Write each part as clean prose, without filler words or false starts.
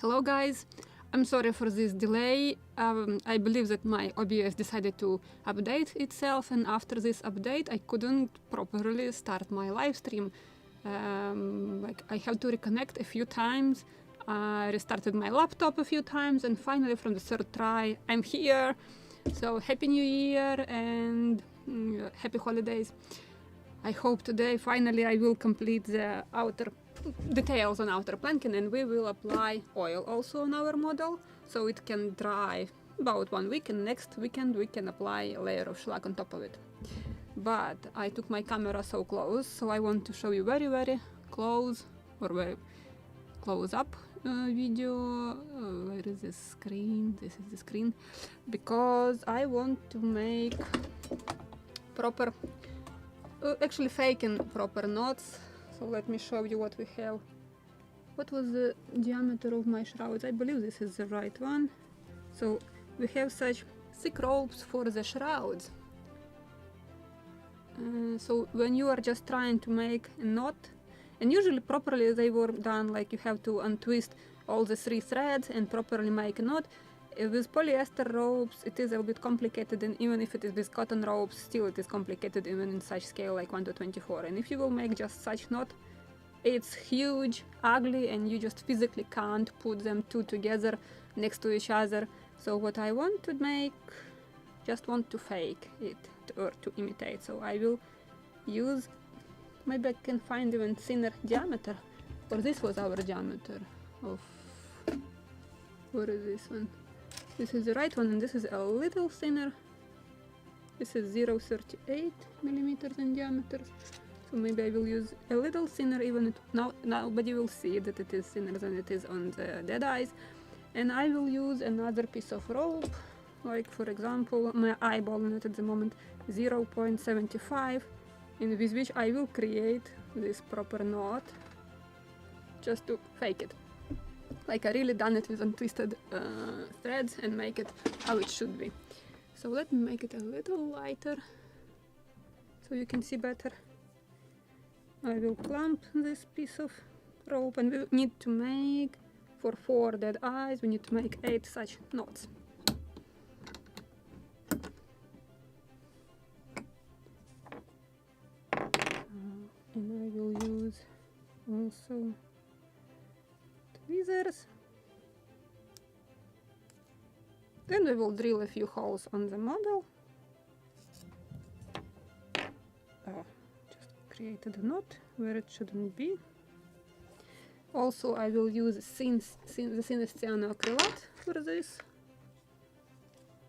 Hello guys, I'm sorry for this delay. I believe that my OBS decided to update itself, and after this update I couldn't properly start my live stream. I have to reconnect a few times. I restarted my laptop a few times, and finally from the third try I'm here. So happy new year and happy holidays. I hope today finally I will complete the outer details on outer planking, and we will apply oil also on our model so it can dry about 1 week, and next weekend we can apply a layer of shellac on top of it. But I took my camera so close, so I want to show you very close or very close up video. Where is this screen? This is the screen, because I want to make proper actually fake and proper knots. So let me show you what we have. What was the diameter of my shrouds? I believe this is the right one. So we have such thick ropes for the shrouds. So when you are just trying to make a knot, and usually properly they were done, like you have to untwist all the 3 threads and properly make a knot. With polyester ropes it is a bit complicated, and even if it is with cotton ropes, still it is complicated even in such scale like 1:24. And if you will make just such knot, it's huge, ugly, and you just physically can't put them two together next to each other. So what I want to make, just want to fake it or to imitate. So I will use, maybe I can find even thinner diameter, or this was our diameter of, where is this one? This is the right one, and this is a little thinner. This is 0.38 millimeters in diameter. So maybe I will use a little thinner, even now nobody will see that it is thinner than it is on the dead eyes. And I will use another piece of rope, like for example, my eyeballing it at the moment 0.75, and with which I will create this proper knot, just to fake it. Like I really done it with untwisted threads and make it how it should be. So let me make it a little lighter so you can see better. I will clamp this piece of rope, and we need to make, for 4 dead eyes, we need to make 8 such knots. And I will use also tweezers. Then we will drill a few holes on the model. Just created a knot where it shouldn't be. Also I will use the thinnest cyanoacrylate for this,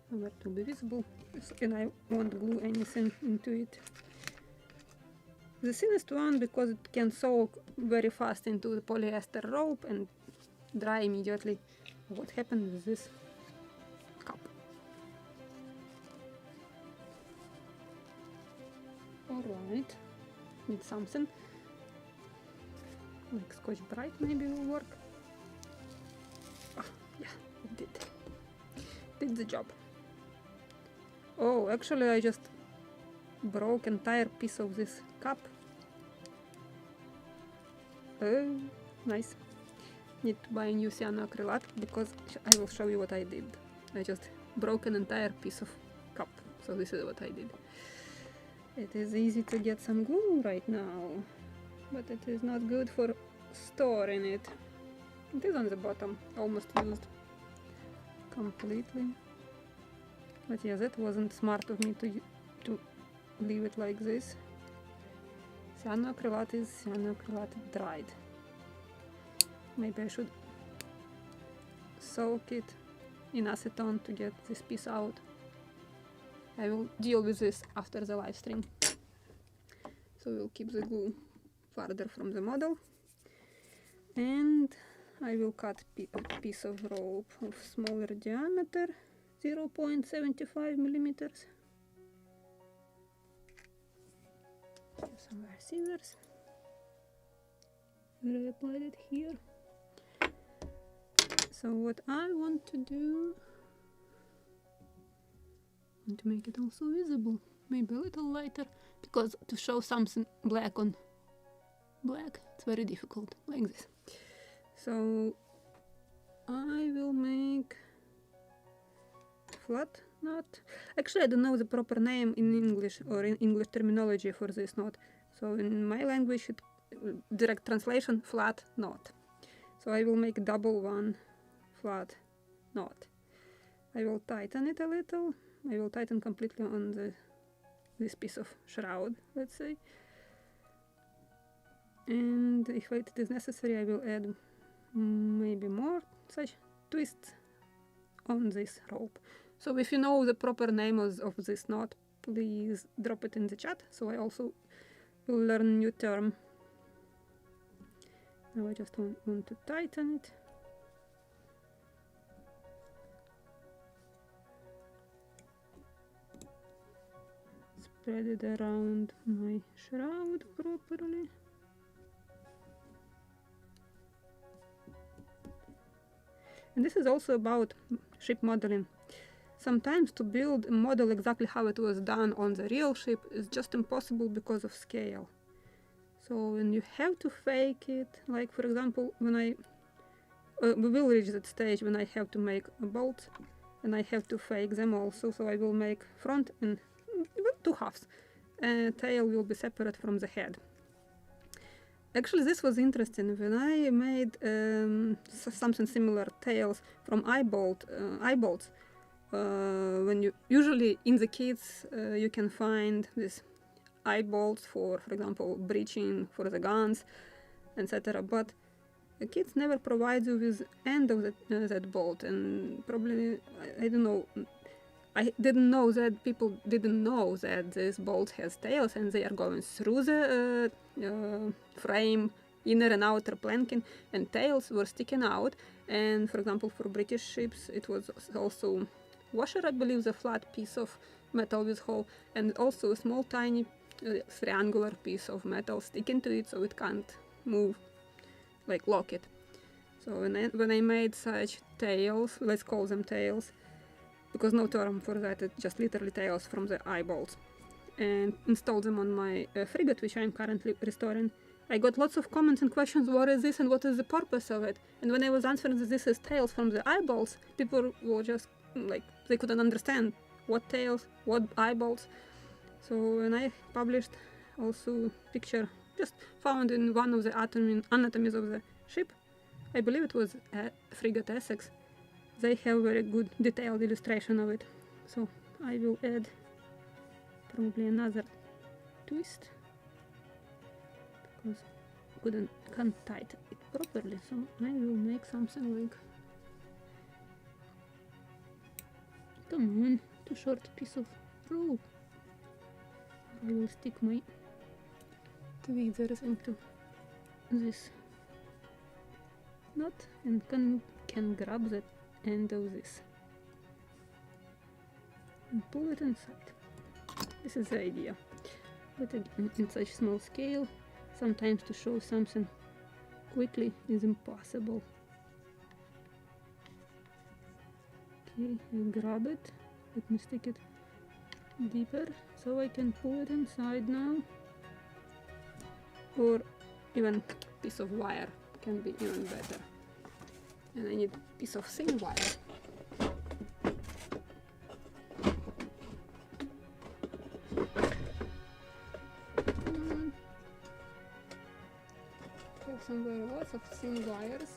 where it will be visible, and I won't glue anything into it. The thinnest one, because it can soak very fast into the polyester rope and dry immediately. What happened with this cup? Alright, need something like Scotch-Brite maybe will work. Yeah, it did the job. Oh, actually I just broke entire piece of this cup. Oh, nice. Need to buy a new cyanoacrylate, because I will show you what I did. I just broke an entire piece of cup, so this is what I did. It is easy to get some glue right now, but it is not good for storing it. It is on the bottom, almost used completely. But yes, it wasn't smart of me to leave it like this. Cyanoacrylate is cyanoacrylate dried. Maybe I should soak it in acetone to get this piece out. I will deal with this after the live stream. So we'll keep the glue farther from the model. And I will cut a piece of rope of smaller diameter, 0.75 millimeters. Somewhere scissors. I applied it here. So what I want to do, I want to make it also visible, maybe a little lighter, because to show something black on black, it's very difficult, like this. So I will make flat knot. Actually, I don't know the proper name in English or in English terminology for this knot. So in my language, direct translation, flat knot. So I will make double one flat knot. I will tighten it a little. I will tighten completely on this piece of shroud, let's say. And if it is necessary, I will add maybe more such twists on this rope. So if you know the proper name of this knot, please drop it in the chat, so I also will learn a new term. Now I just want to tighten it. Spread it around my shroud properly. And this is also about ship modeling. Sometimes to build a model exactly how it was done on the real ship is just impossible because of scale. So when you have to fake it, like for example, when we will reach that stage when I have to make a bolt and I have to fake them also. So I will make front and two halves. Tail will be separate from the head. Actually, this was interesting. When I made something similar, tails from eyebolts, when you usually in the kits you can find these eyebolts for example, breaching for the guns, etc. But the kits never provide you with end of that bolt, and probably I don't know. I didn't know that people didn't know that this bolt has tails and they are going through the frame, inner and outer planking, and tails were sticking out. And for example, for British ships, it was also washer, I believe, the flat piece of metal with hole, and also a small tiny triangular piece of metal sticking to it so it can't move, like lock it. So when I made such tails, let's call them tails, because no term for that, it's just literally tails from the eyebolts, and installed them on my frigate, which I'm currently restoring, I got lots of comments and questions, what is this and what is the purpose of it? And when I was answering that this is tails from the eyeballs, people were just like, they couldn't understand what tails, what eyeballs. So when I published also picture just found in one of the anatomies of the ship, I believe it was frigate Essex, they have very good detailed illustration of it. So I will add probably another twist, because can't tighten it properly, so I will make something like, come on, too short piece of rope. I will stick my tweezers into this knot and can grab the end of this and pull it inside. This is the idea, but again, in such small scale, sometimes to show something quickly is impossible. Okay, I grab it, let me stick it deeper so I can pull it inside now, or even piece of wire can be even better, and I need a piece of thin wire. Have somewhere lots of thin wires,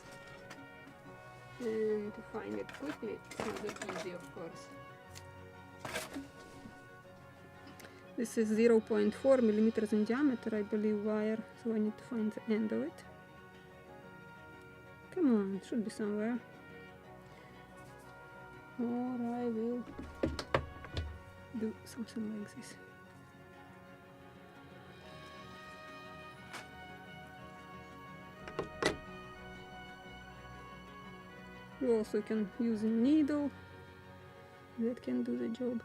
and to find it quickly it's not that easy, of course. This is 0.4 millimeters in diameter, I believe, wire, so I need to find the end of it. Come on, it should be somewhere. Or I will do something like this. You also can use a needle, that can do the job.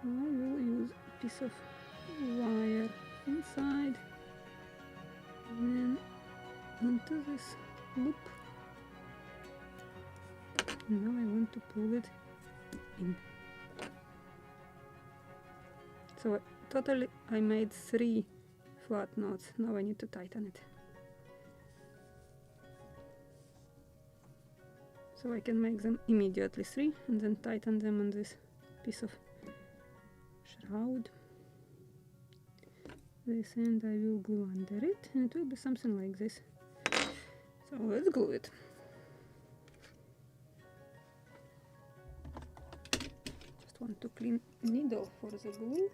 I will use a piece of wire inside and then into this loop. Now I want to pull it in. So totally I made 3 flat knots. Now I need to tighten it. So I can make them immediately 3 and then tighten them on this piece of shroud. This end I will glue under it, and it will be something like this. So let's glue it. Just want to clean needle for the glue.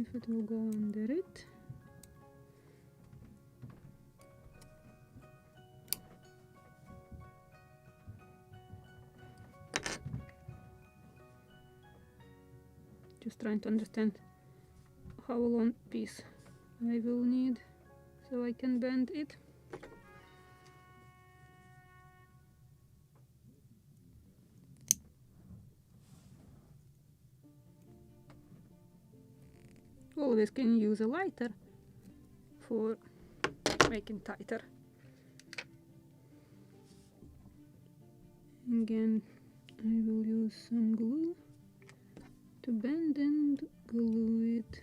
If it will go under it. Just trying to understand how long piece I will need so I can bend it. Always can use a lighter for making tighter. Again, I will use some glue to bend and glue it.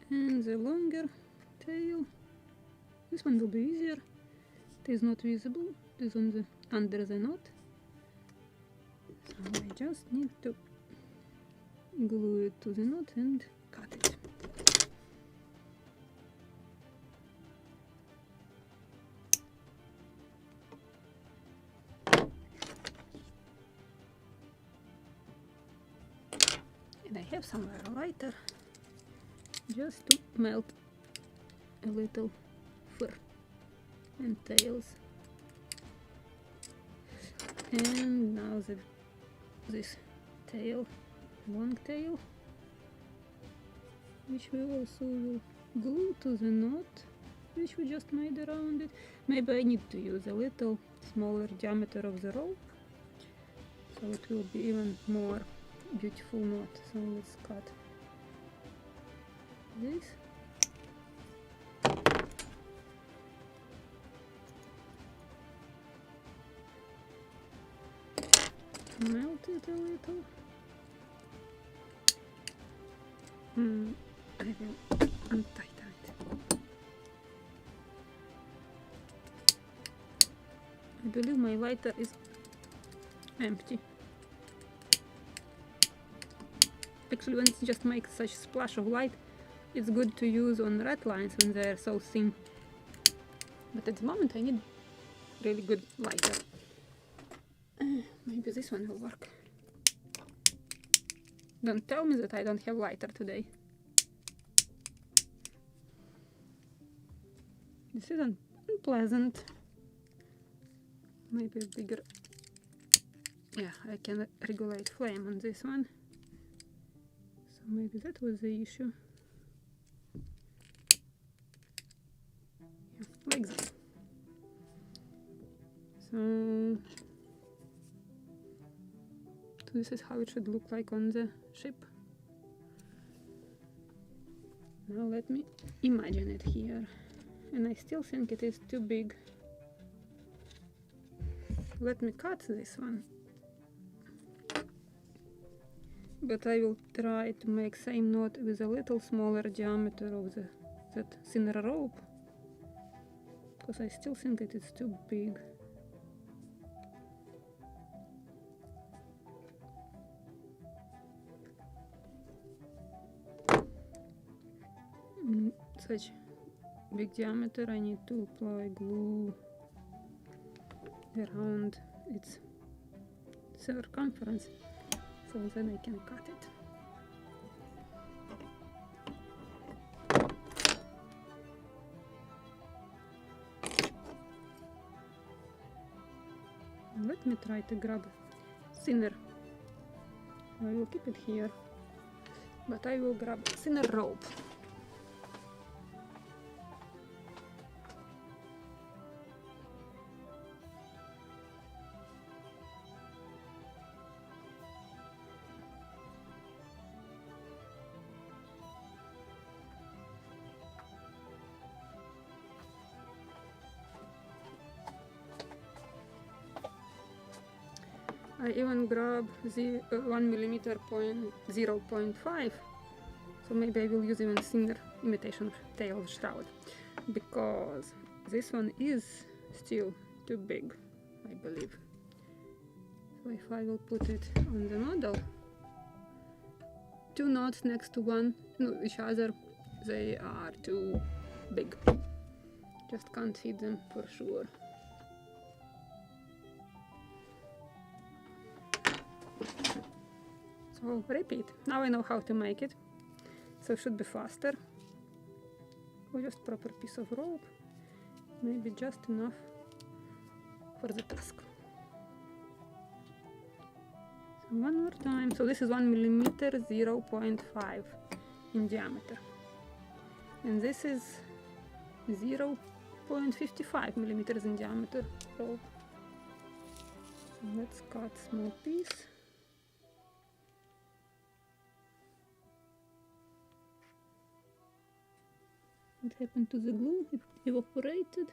And the longer tail, this one will be easier. It is not visible, it is on the under the knot. So I just need to glue it to the knot and cut it. And I have somewhere a lighter just to melt a little fur and tails. And now this tail, long tail, which we also will glue to the knot which we just made around it. Maybe I need to use a little smaller diameter of the rope, so it will be even more beautiful knot. So let's cut this. Melt it a little. I will untighten it. I believe my lighter is empty. Actually, when it just makes such splash of light, it's good to use on red lines when they are so thin. But at the moment I need really good lighter. Maybe this one will work. Don't tell me that I don't have lighter today. This is unpleasant. Maybe a bigger... Yeah, I can regulate flame on this one. So maybe that was the issue. Yeah, like this. So this is how it should look like on the ship. Now let me imagine it here. And I still think it is too big. Let me cut this one. But I will try to make same knot with a little smaller diameter of that thinner rope, because I still think it is too big. Such big diameter, I need to apply glue around its circumference, so then I can cut it. Let me try to grab thinner I will keep it here, but I will grab thinner rope. I even grab the 1mm point 0.5, so maybe I will use even thinner imitation tail shroud, because this one is still too big, I believe. So if I will put it on the model, 2 knots next to each other, they are too big. Just can't fit them for sure. So repeat. Now I know how to make it, so it should be faster. Or just proper piece of rope, maybe just enough for the task. So one more time. So this is 1mm 0.5 in diameter, and this is 0.55 millimeters in diameter rope. So let's cut small piece. What happened to the glue? It evaporated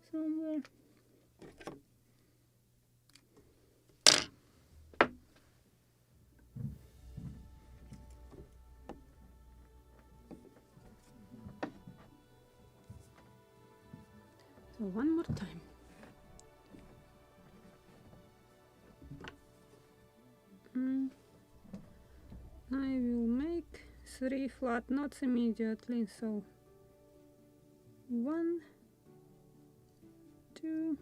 somewhere. So one more time. I will make 3 flat knots immediately, so 1, 2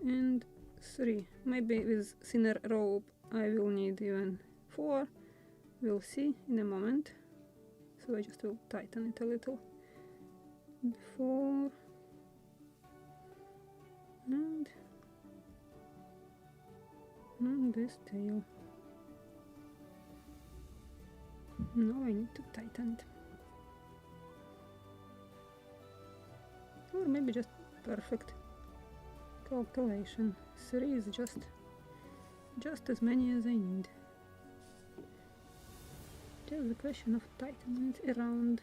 and 3. Maybe with thinner rope I will need even 4, we'll see in a moment. So I just will tighten it a little. 4 and this tail. Now I need to tighten it. Or maybe just perfect calculation. 3 is just as many as I need. Just a question of tightening it around.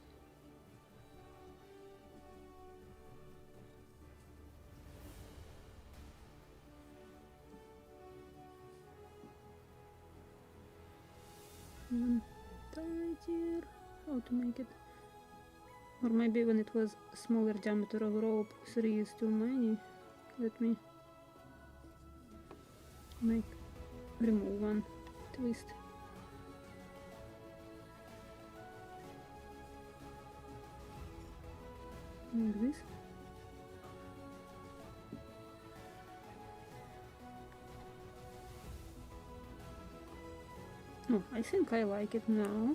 Right here. How to make it? Or maybe when it was smaller diameter of rope, 3 is too many. Let me remove one twist. Like this. Oh, I think I like it now.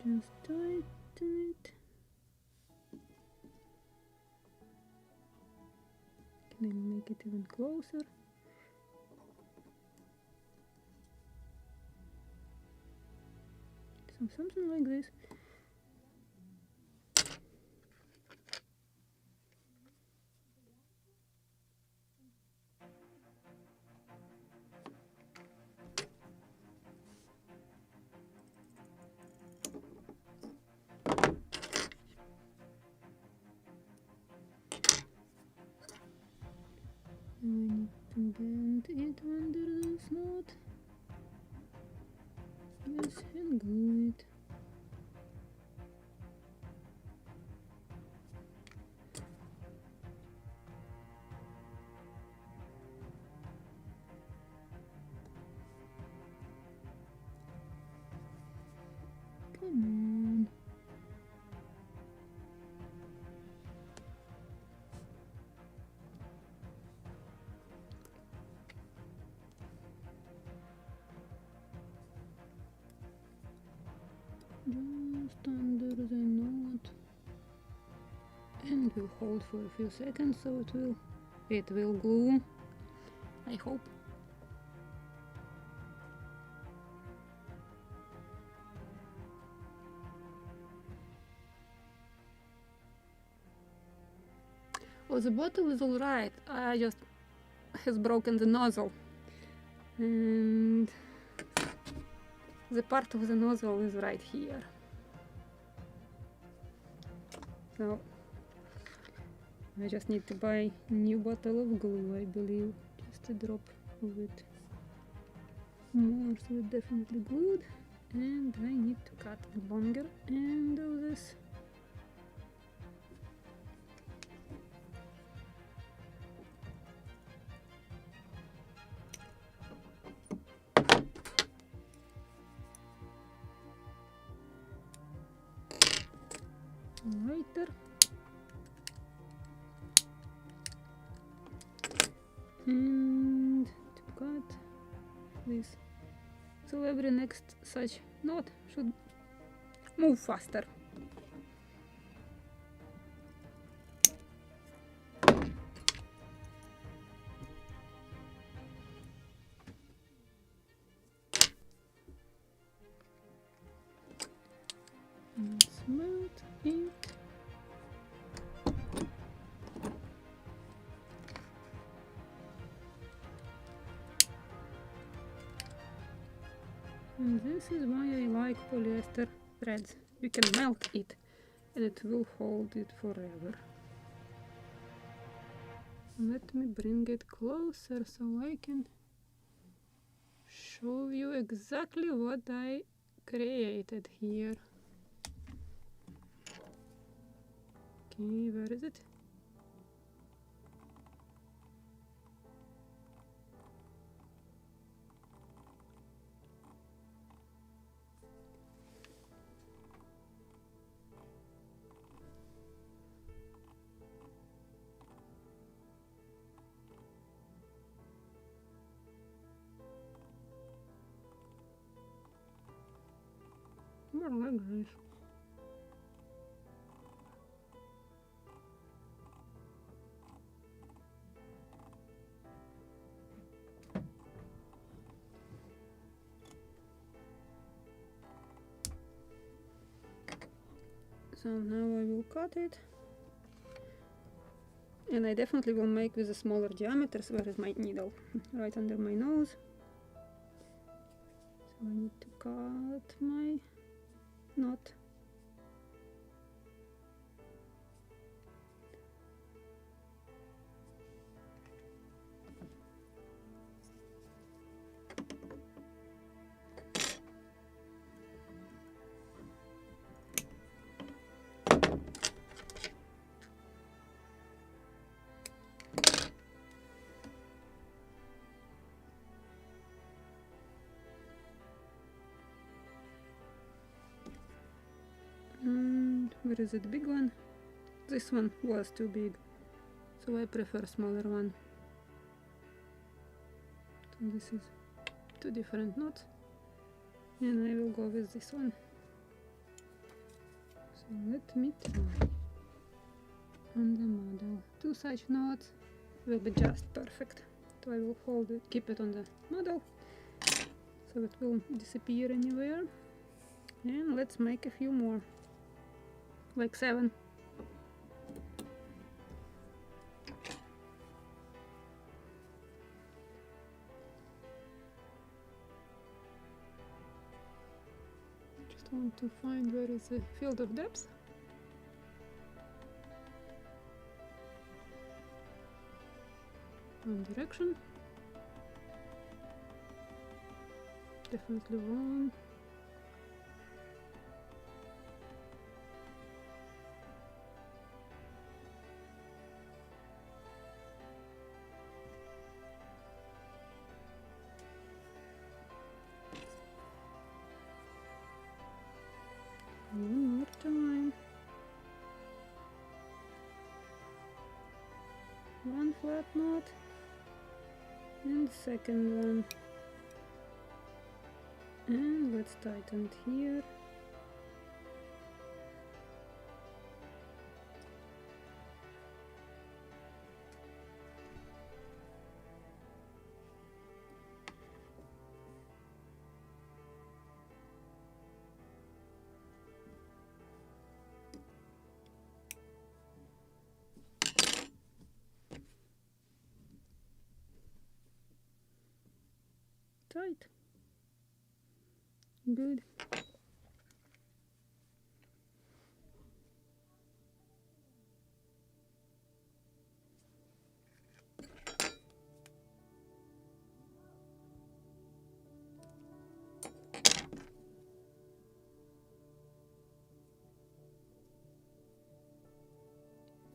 Just tighten it. Can I make it even closer? So something like this. Now I need to bend it under this knot. Yes, and glue it. Come on. will hold for a few seconds, so it will glue, I hope. Well, the bottle is alright, I just has broken the nozzle, and the part of the nozzle is right here. So I just need to buy a new bottle of glue, I believe, just a drop of it more, so it's definitely glued, and I need to cut the longer end of this. Lighter, and to cut this, so every next such knot should move faster. Smelt it. And this is why I like polyester threads. You can melt it and it will hold it forever. Let me bring it closer so I can show you exactly what I created here. Okay, where is it? More like this. So now I will cut it, and I definitely will make with a smaller diameters. Where is my needle? Right under my nose. So I need to cut my knot. And where is it? Big one? This one was too big, so I prefer smaller one. So this is two different knots, and I will go with this one. So let me try on the model. Two such knots will be just perfect. So I will hold it, keep it on the model, so it will disappear anywhere. And let's make a few more, like 7. Just want to find where is the field of depth. One direction. Definitely wrong. One more time. One flat knot and second one, and let's tighten it here. tight. Good.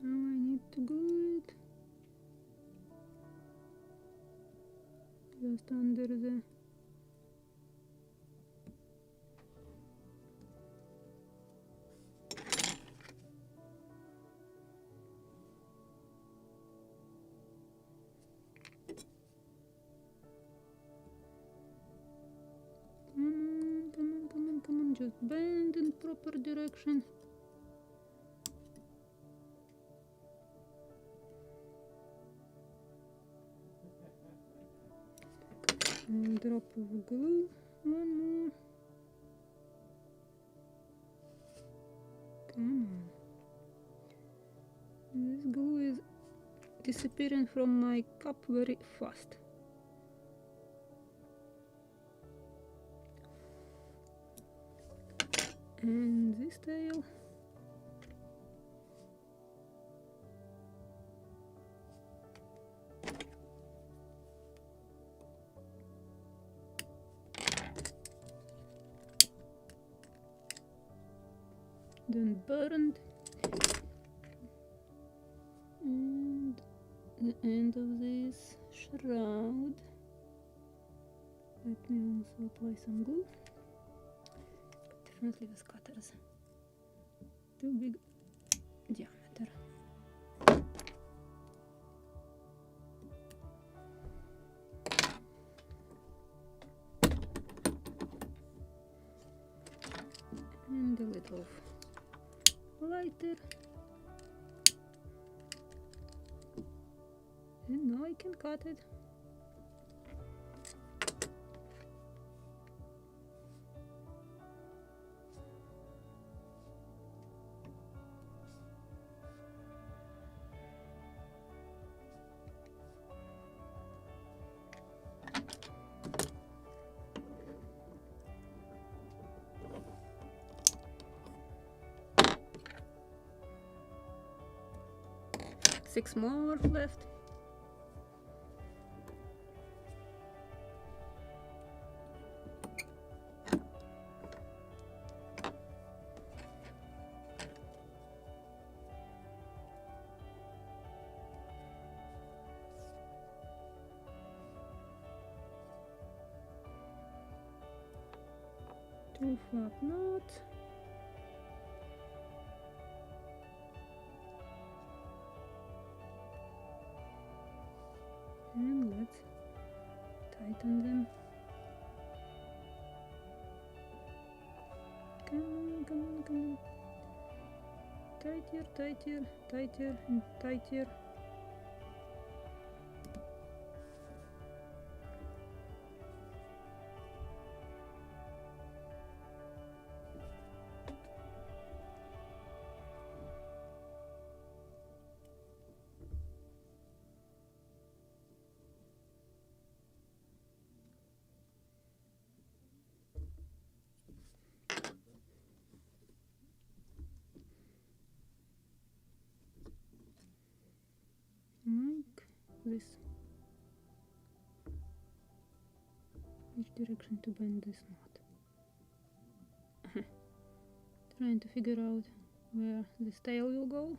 Now I need to glue it just under the come on, just bend in proper direction. And drop of glue, one more. Come on. This glue is disappearing from my cup very fast. And this tail. Then burned. And the end of this shroud. Let me also apply some glue. Definitely with cutters. Too big diameter. And a little lighter. And now I can cut it. Six more left. Two flap knots. And let's tighten them. Come on, come on, come on. Tighter, tighter, tighter, and tighter. Like this. Which direction to bend this knot? Trying to figure out where this tail will go.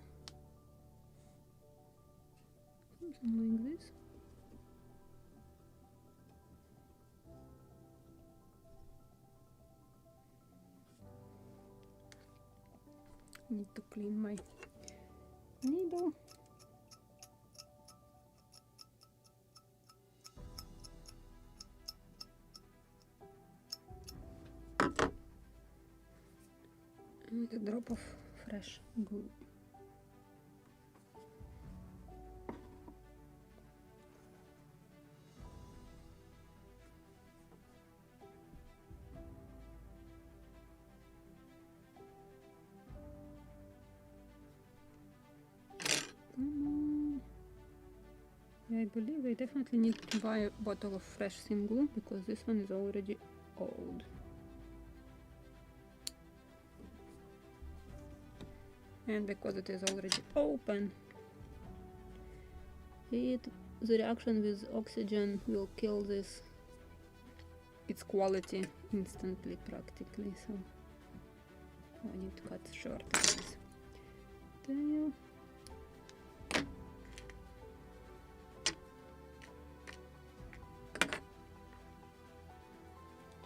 Something like this. Need to clean my needle. And a drop of fresh glue. Come on. I I believe I definitely need to buy a bottle of fresh sim glue because this one is already old. And because it is already open, the reaction with oxygen will kill this, its quality instantly practically, so I need to cut short this tail.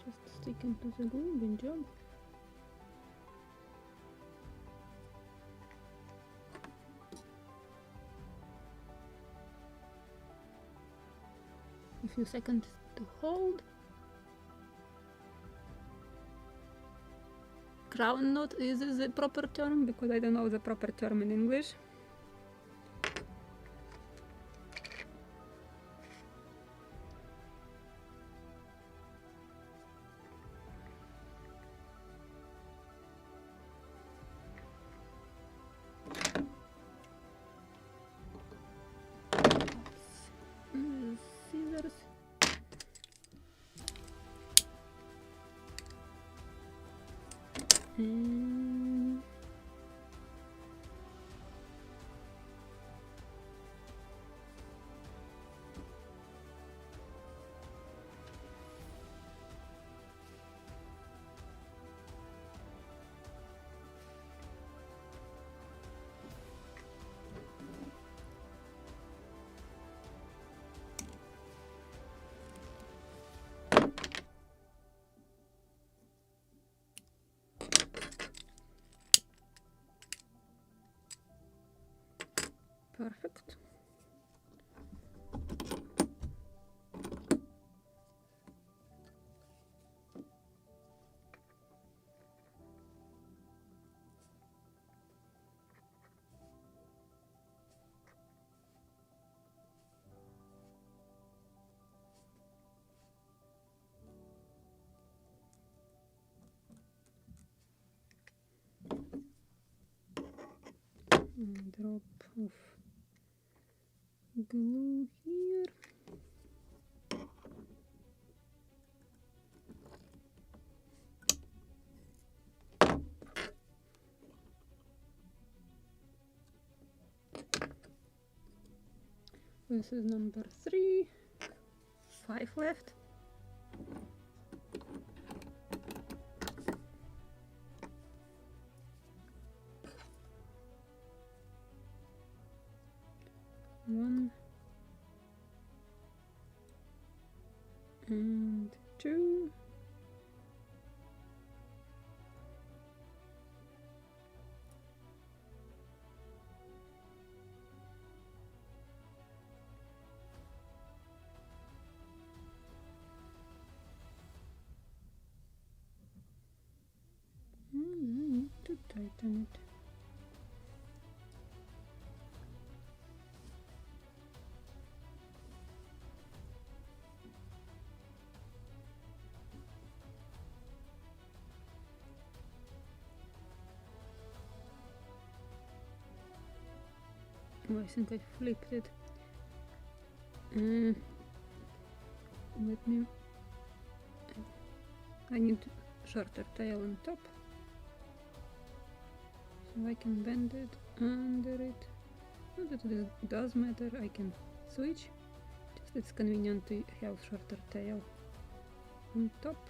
Just stick into the glue, good job. A few seconds to hold. Crown knot is the proper term because I don't know the proper term in English. Scissors. And perfect. And drop of glue here. This is number 3. 5 left. One and 2. And I need to tighten it. Oh, I think I flipped it. Let me. I need shorter tail on top, so I can bend it under it. Not that it does matter, I can switch. Just it's convenient to have shorter tail on top.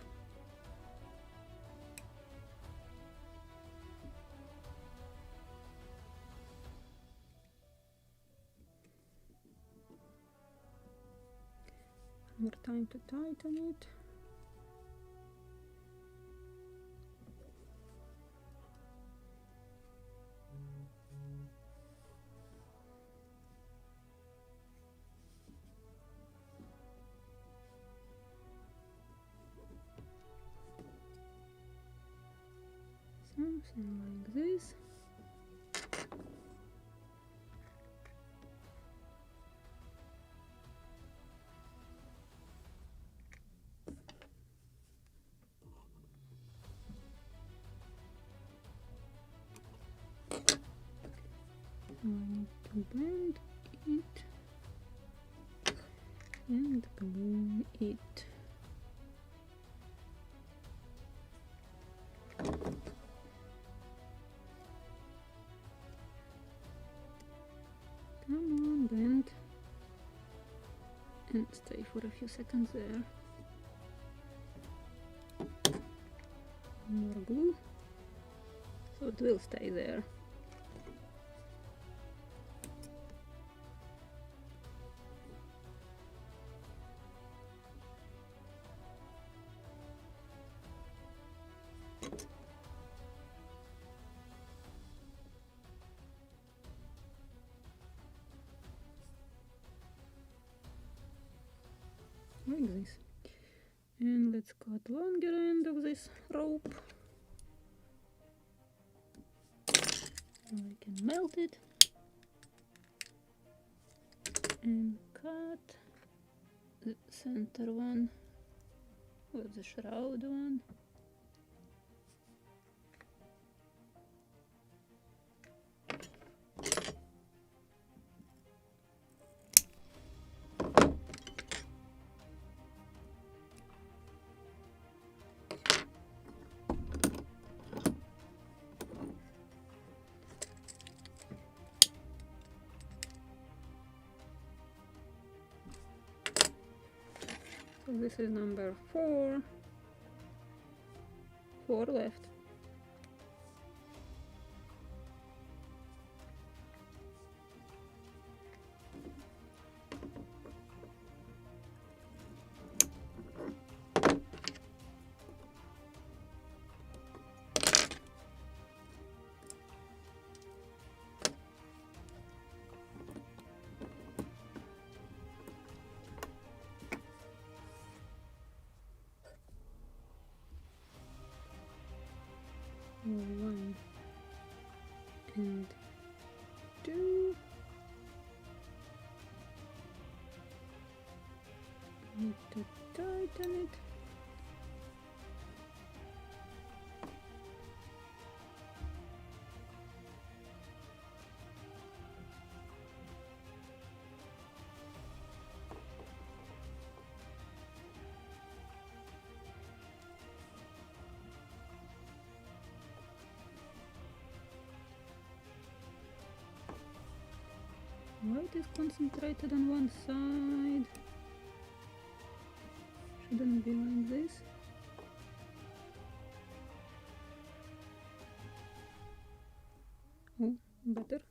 More time to tighten it. Something like this. I need to bend it. and glue it. Come on, bend. And stay for a few seconds there. More glue, so it will stay there. Like this. And let's cut longer end of this rope. Now I can melt it and cut the center one with the shroud one. So this is number 4. 4 left. One and 2. Need to tighten it. Why it is concentrated on one side? Shouldn't be like this. Oh, better.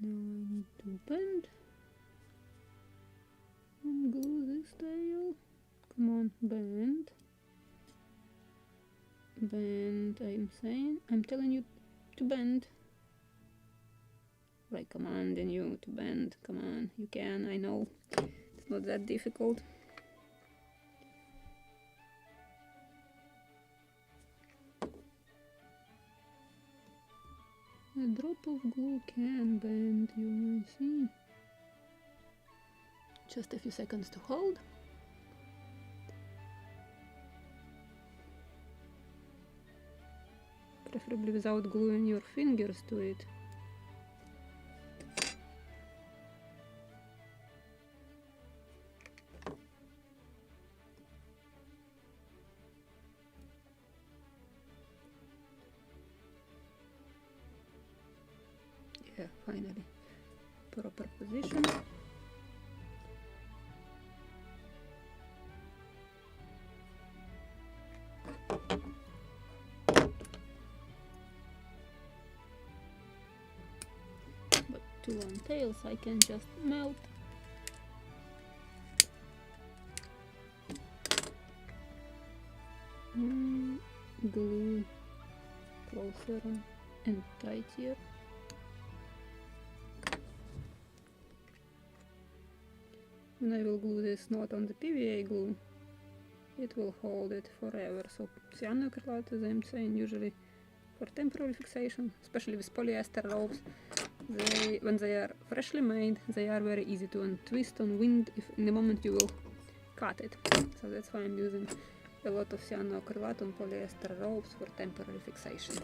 Now I need to bend and glue this tail. Come on, bend. Bend, I'm telling you to bend. Right, commanding you to bend. Come on, you can, I know. It's not that difficult. A drop of glue can bend you, I see. Just a few seconds to hold. Preferably without gluing your fingers to it. Yeah, finally. Proper position. But two long tails I can just melt. Glue closer and tighter. I will glue this knot on the PVA glue, it will hold it forever. So cyanoacrylate, as I'm saying, usually for temporary fixation, especially with polyester ropes, when they are freshly made, they are very easy to untwist on wind if in the moment you will cut it. So that's why I'm using a lot of cyanoacrylate on polyester ropes for temporary fixation.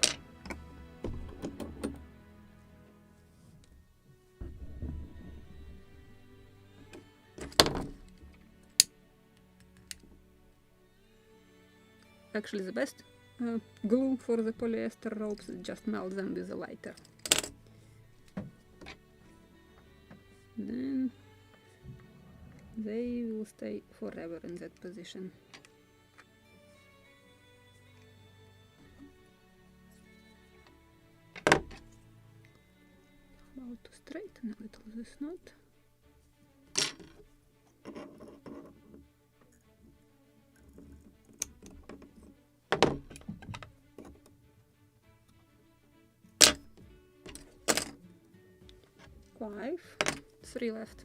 Actually, the best glue for the polyester ropes is just melt them with a lighter. Then they will stay forever in that position. How to straighten a little this knot. Five, 3 left.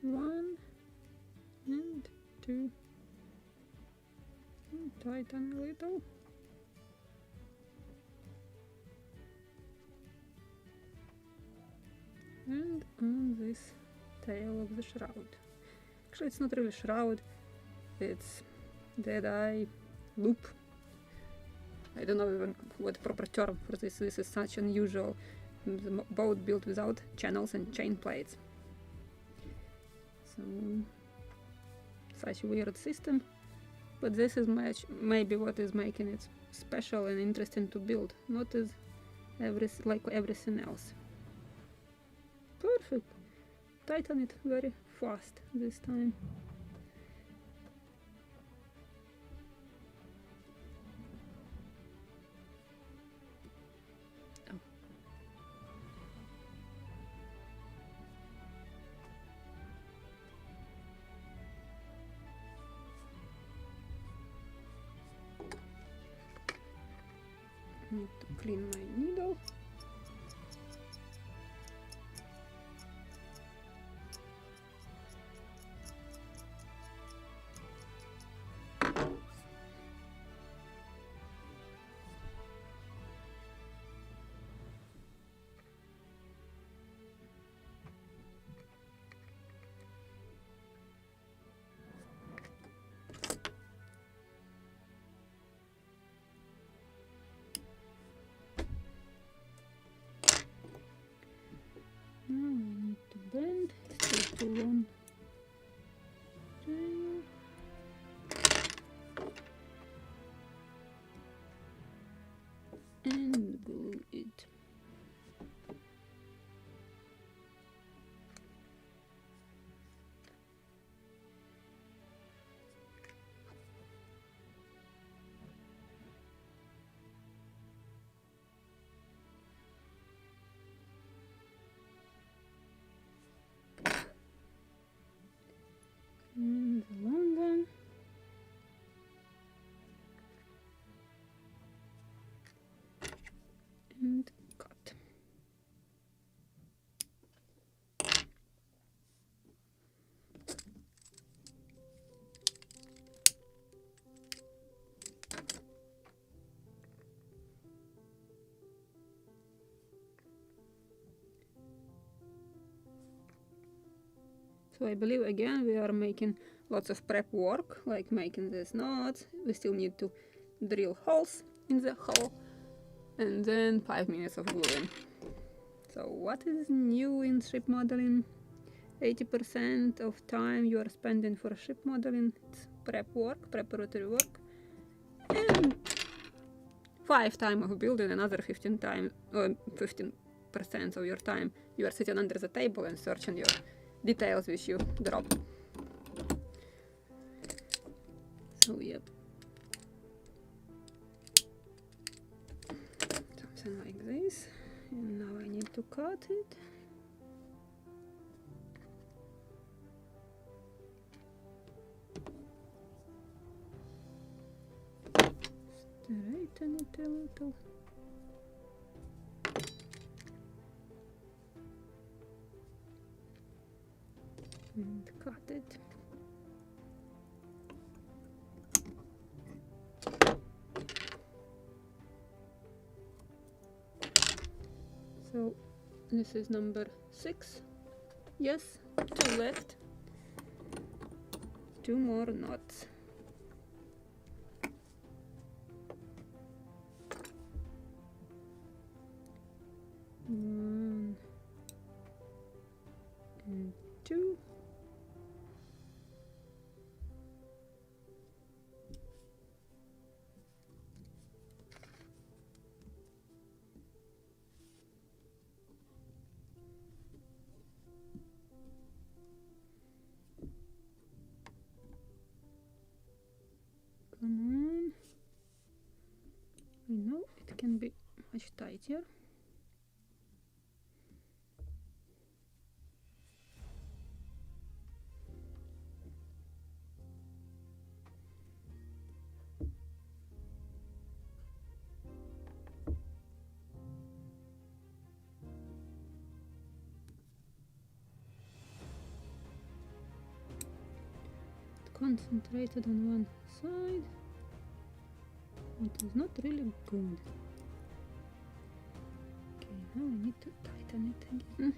One and two. Tighten a little. And on this tail of the shroud. Actually, it's not really shroud, it's dead-eye loop. I don't know even what proper term for this. This is such unusual boat built without channels and chain plates. So, such a weird system, but this is maybe what is making it special and interesting to build, not as like everything else. Perfect. Tighten it very fast this time. Oh. Need to clean my needle. Now I need to bend, still too long. And glue it. And the long one. And cut. So I believe again we are making lots of prep work, like making these knots. We still need to drill holes in the hull, and then 5 minutes of gluing. So what is new in ship modeling? 80% of time you are spending for ship modeling, it's prep work, preparatory work, and 5 time of building, another 15% of your time you are sitting under the table and searching your details which you dropped. So yep, something like this, and now I need to cut it. tighten it a little. And cut it. So this is number 6. Yes, 2 left. 2 more knots. 1 and 2. Come on. I know it can be much tighter. Concentrated on one side. It is not really good. Okay, now I need to tighten it again.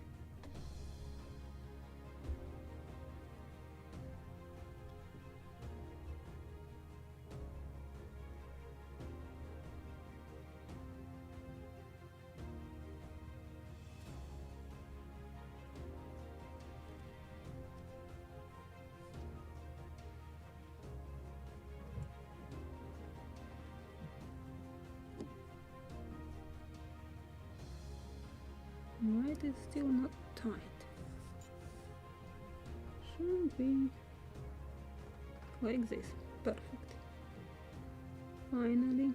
Why it is still not tight? Should be like this. Perfect. Finally.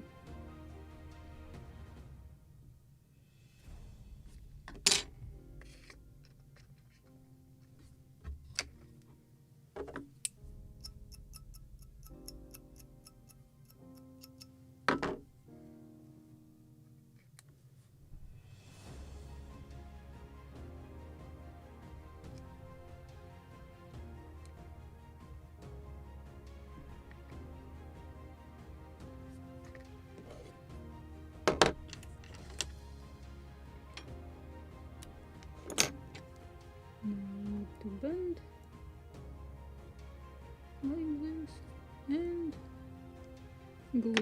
Now to bend like this and glue.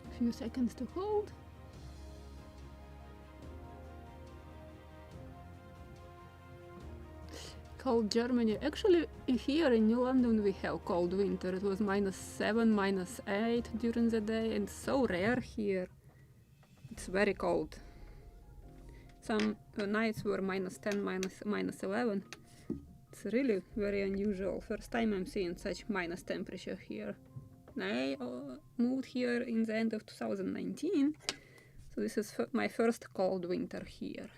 A few seconds to hold. Cold Germany. Actually, here in New London we have cold winter. It was -7, -8 during the day, and so rare here. It's very cold. Some nights were -10, -11. It's really very unusual. First time I'm seeing such minus temperature here. I moved here in the end of 2019, so this is my first cold winter here.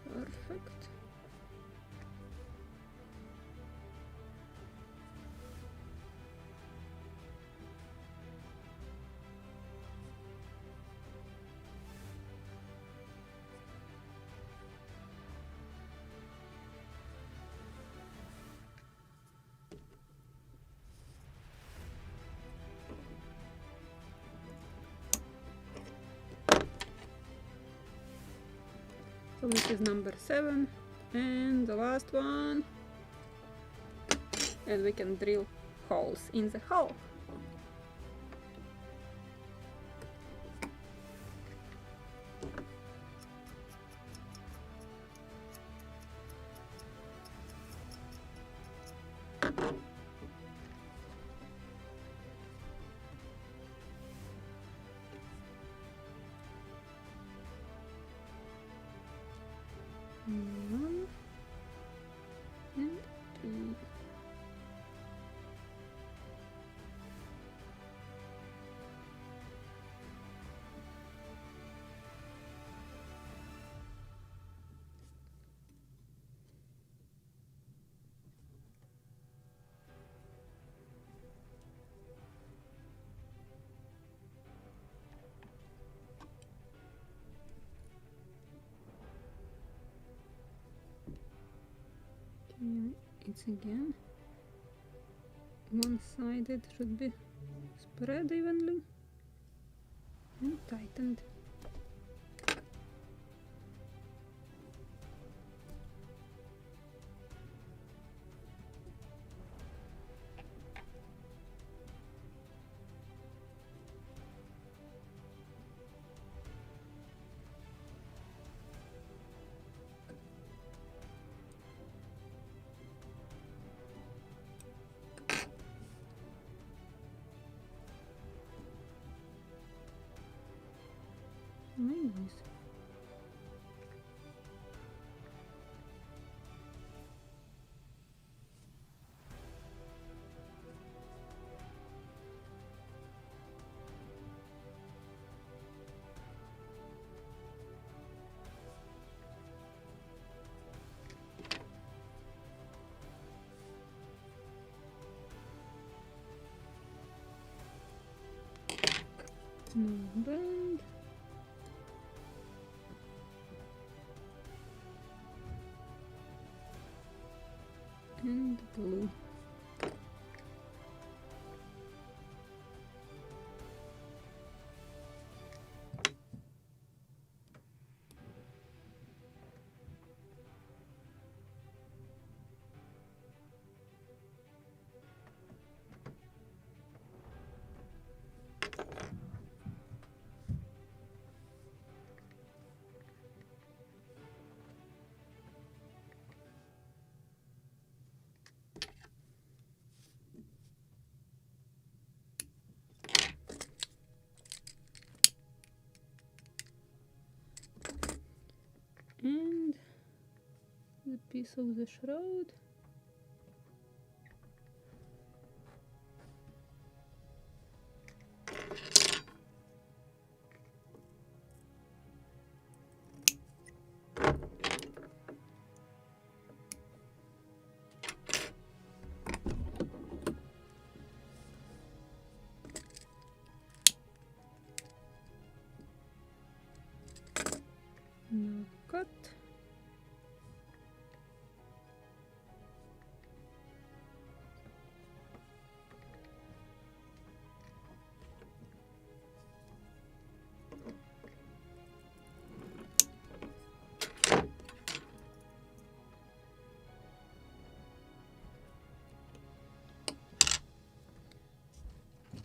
Perfect. So this is number 7 and the last one, and we can drill holes in the hull. One and two. Okay, it's again one-sided, should be spread evenly and tightened. Very nice. No bend. And glue. And the piece of the shroud. Now cut.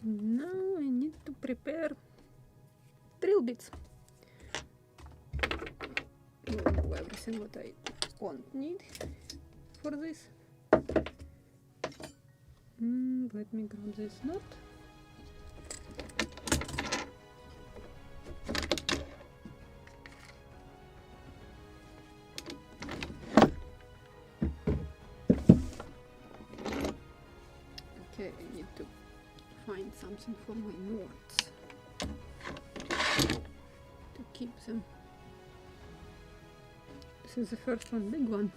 Now I need to prepare drill bits. Everything what I won't need for this. Let me grab this knot. Okay, I need to find something for my knots to keep them. This is the first one, big one.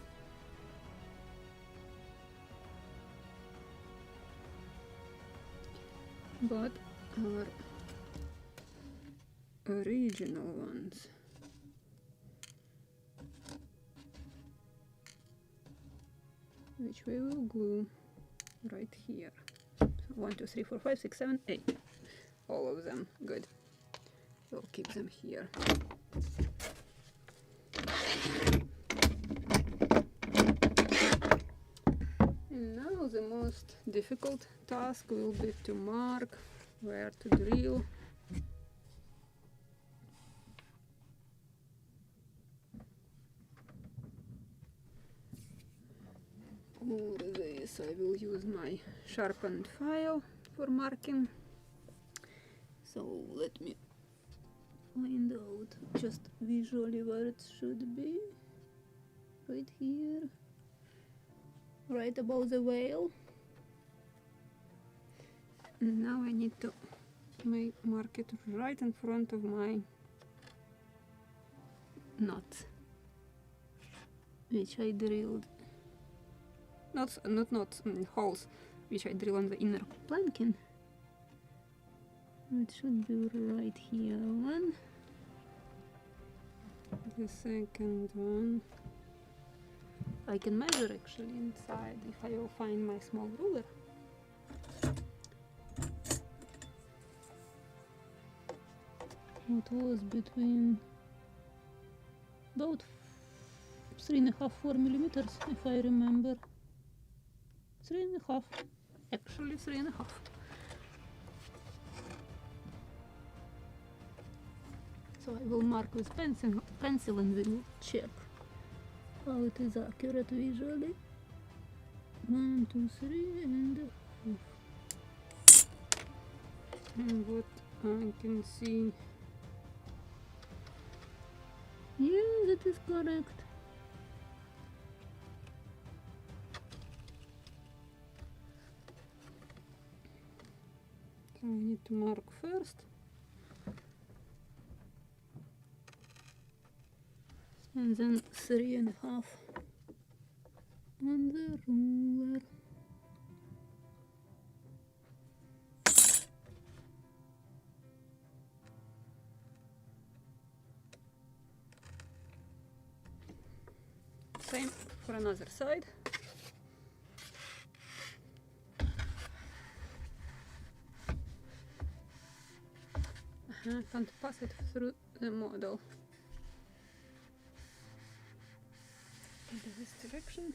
But our original ones. Which we will glue right here. 1, 2, 3, 4, 5, 6, 7, 8. All of them. Good. We'll keep them here. And now the most difficult task will be to mark where to drill. For this I will use my sharpened file for marking. So let me find out just visually where it should be. Right here, right above the whale. And now I need to mark it right in front of my knot, which I drilled. Not holes, which I drill on the inner planking. It should be right here. One. The second one. I can measure actually inside if I will find my small ruler. It was between about 3.5–4 millimeters, if I remember. 3.5, actually 3.5. So I will mark with pencil and we will check how it is accurate visually. 1, 2, 3 and what I can see. Yeah, that is correct. So I need to mark first. And then 3.5 on the ruler. Same for another side. I can't pass it through the model. In this direction.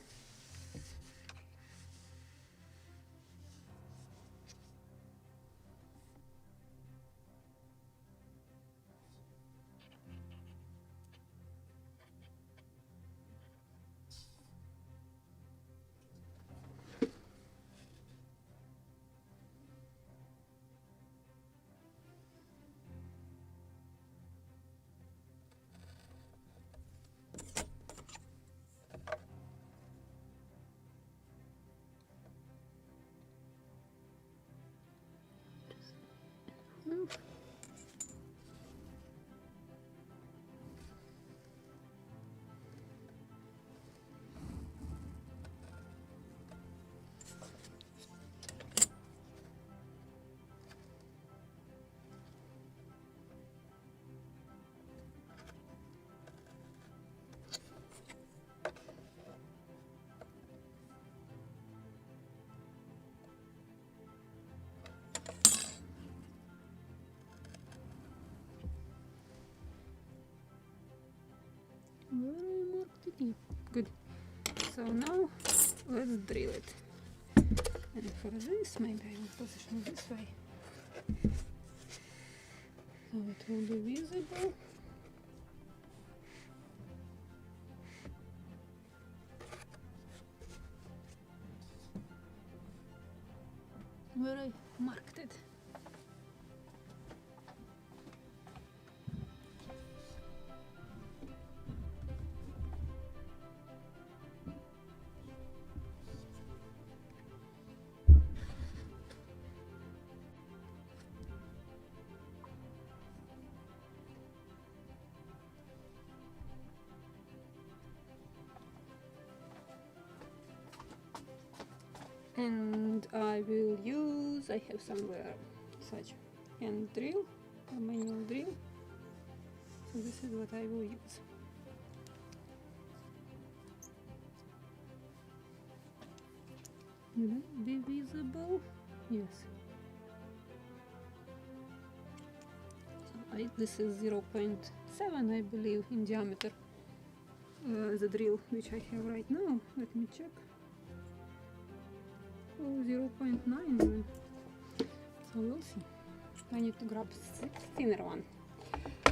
Where I marked it? Yeah. Good. So now let's drill it. And for this, maybe I will position this way. So it will be visible. Where I marked it. And I will use, I have somewhere such hand drill, a manual drill, so this is what I will use. Will it be visible? Yes. So this is 0.7 I believe in diameter, the drill which I have right now. Let me check. Oh, 0.9 even. So we'll see. I need to grab thinner one.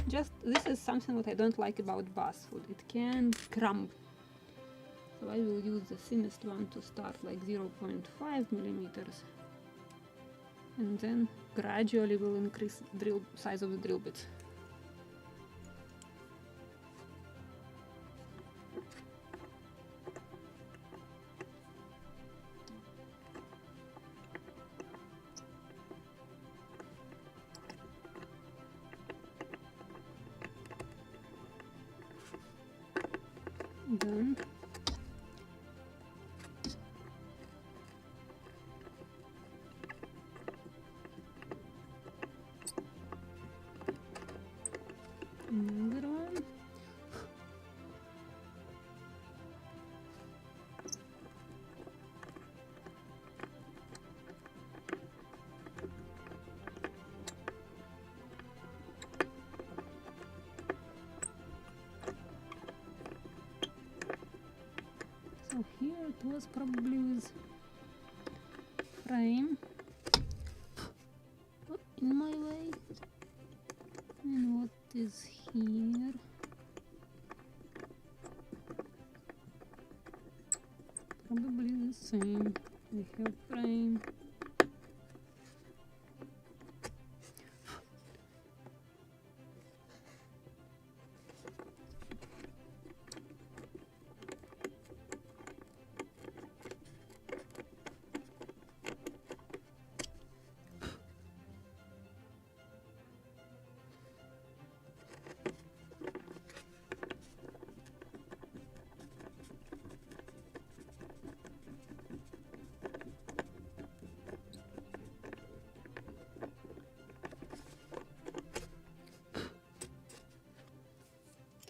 Just this is something what I don't like about bass food. It can crumble. So I will use the thinnest one to start, like 0.5 millimeters, and then gradually will increase size of the drill bits. Done. Another one. So here it was probably with frame in my way. And what is here? Probably the same. I have frame.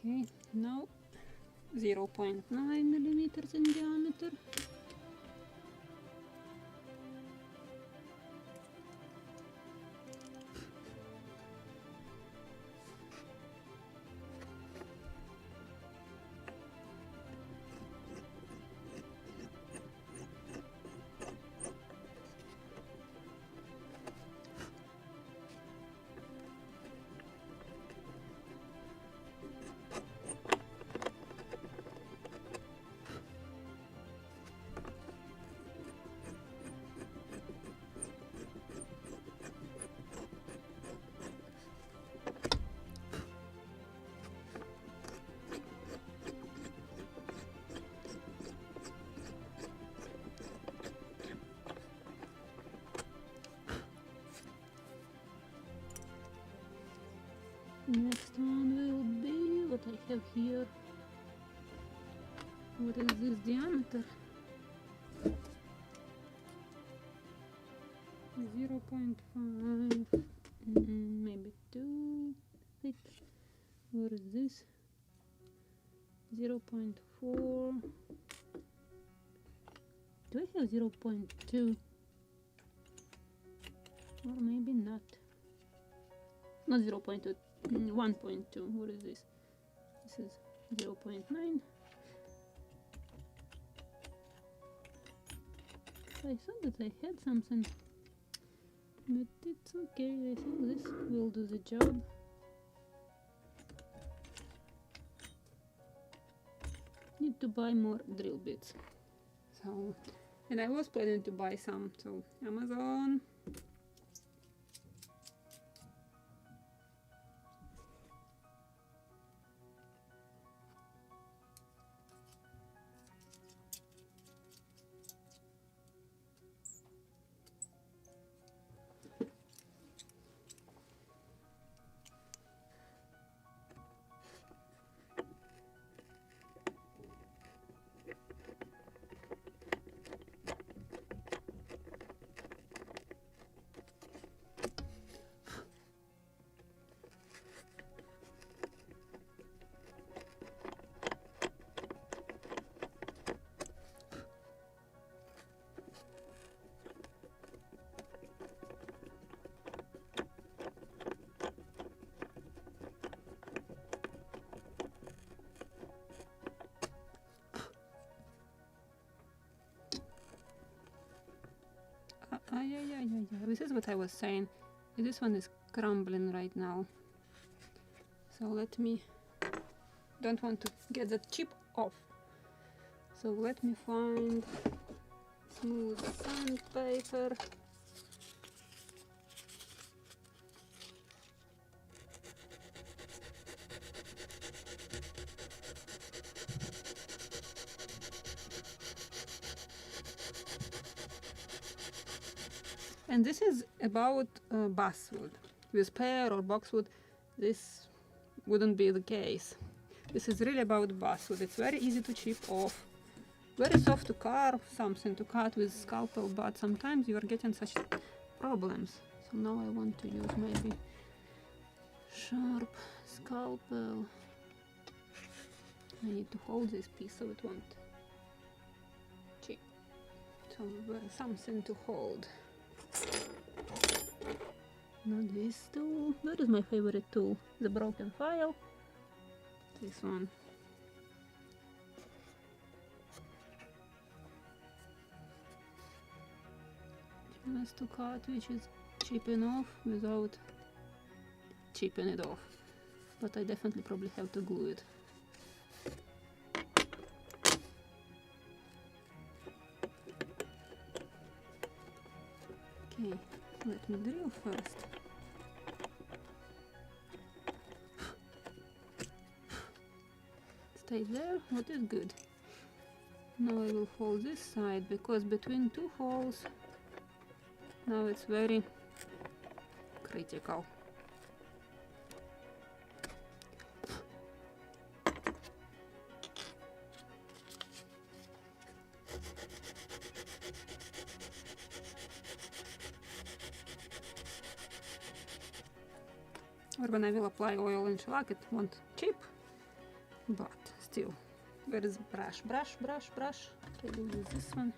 Okay, now 0.9 millimeters in diameter. Next one will be what I have here. What is this diameter? 0.5, maybe too thick. What is this? 0.4. Do I have 0.2? Or maybe not. Not 0.2. 1.2. What is this? This is 0.9. I thought that I had something, but it's okay. I think this will do the job. Need to buy more drill bits. So, and I was planning to buy some, so Amazon. Yeah, this is what I was saying. This one is crumbling right now. So let me, don't want to get the chip off. So let me find smooth sandpaper. And this is about basswood. With pear or boxwood, this wouldn't be the case. This is really about basswood. It's very easy to chip off, very soft to carve, something to cut with scalpel, but sometimes you are getting such problems. So now I want to use maybe sharp scalpel. I need to hold this piece so it won't chip. So something to hold. Not this tool. That is my favorite tool. The broken file. This one. Just to cut, which is chipping off without chipping it off. But I definitely probably have to glue it. Okay, let me drill first. Stay there, what is good. Now I will hold this side, because between two holes, now it's very critical. Or when I will apply oil and shellac, it won't chip, but still. Where is brush? Brush, brush, brush. Okay, we'll use this one.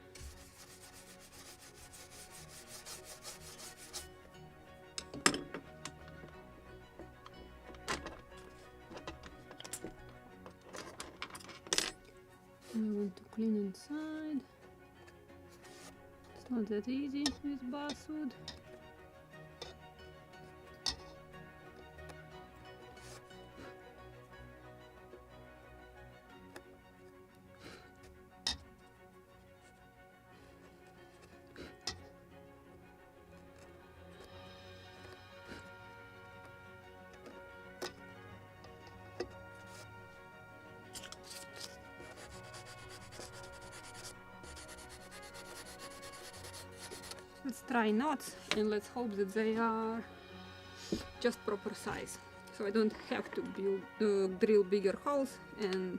I want to clean inside. It's not that easy with basswood. Let's try knots and let's hope that they are just proper size. So I don't have to drill bigger holes, and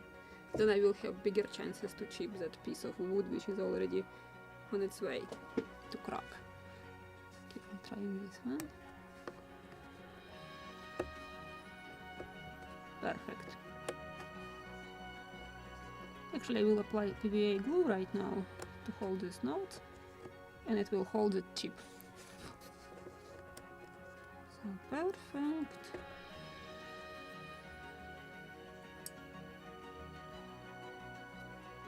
then I will have bigger chances to chip that piece of wood which is already on its way to crack. Okay, I'm trying this one. Perfect. Actually, I will apply PVA glue right now to hold this knot, and it will hold the chip. So perfect.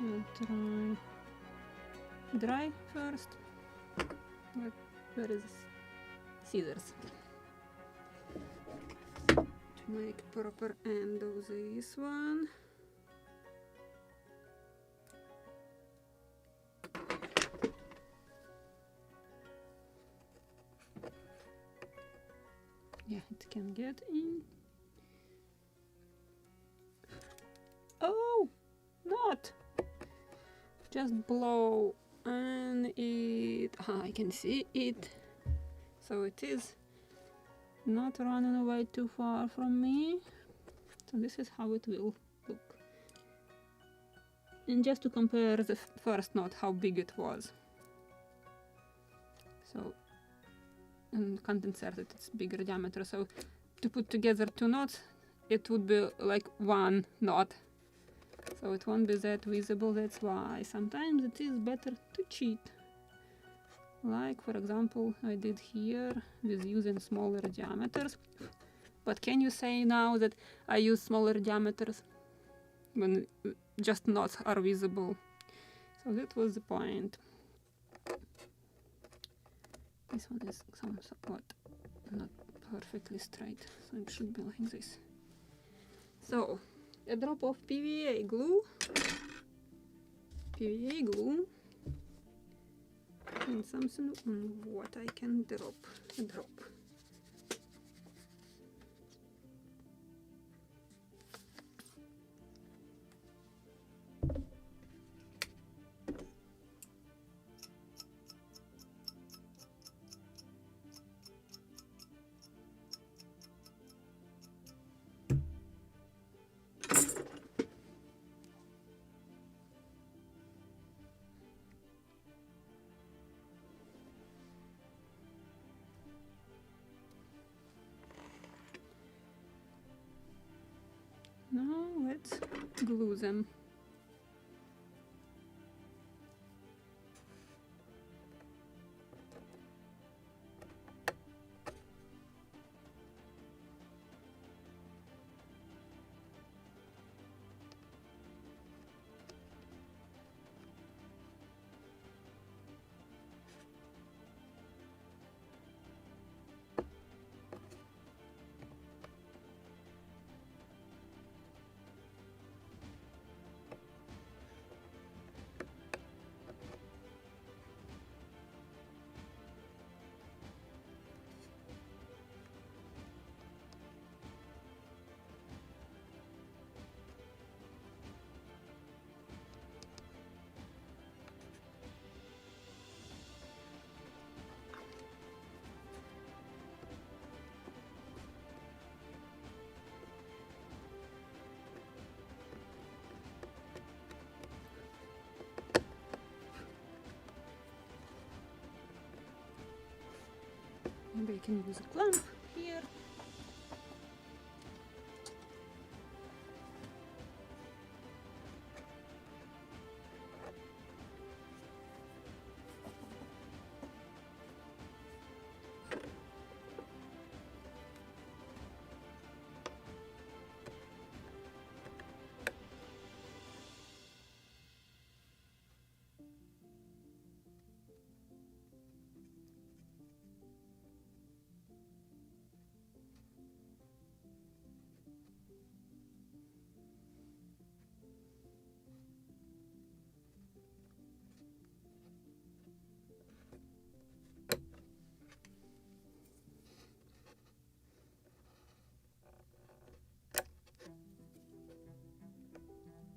I'll try dry first. Where is scissors? To make proper end of this one. Yeah, it can get in. Oh, not! Just blow and it... I can see it. So it is not running away too far from me. So this is how it will look. And just to compare the first knot, how big it was. So, and can't insert it, it's bigger diameter. So to put together two knots, it would be like one knot. So it won't be that visible, that's why sometimes it is better to cheat. Like, for example, I did here with using smaller diameters. But can you say now that I use smaller diameters when just knots are visible? So that was the point. This one is somewhat not perfectly straight, so it should be like this. So a drop of PVA glue, and something on what I can drop. A drop. Now let's glue them. Maybe I can use a clamp here.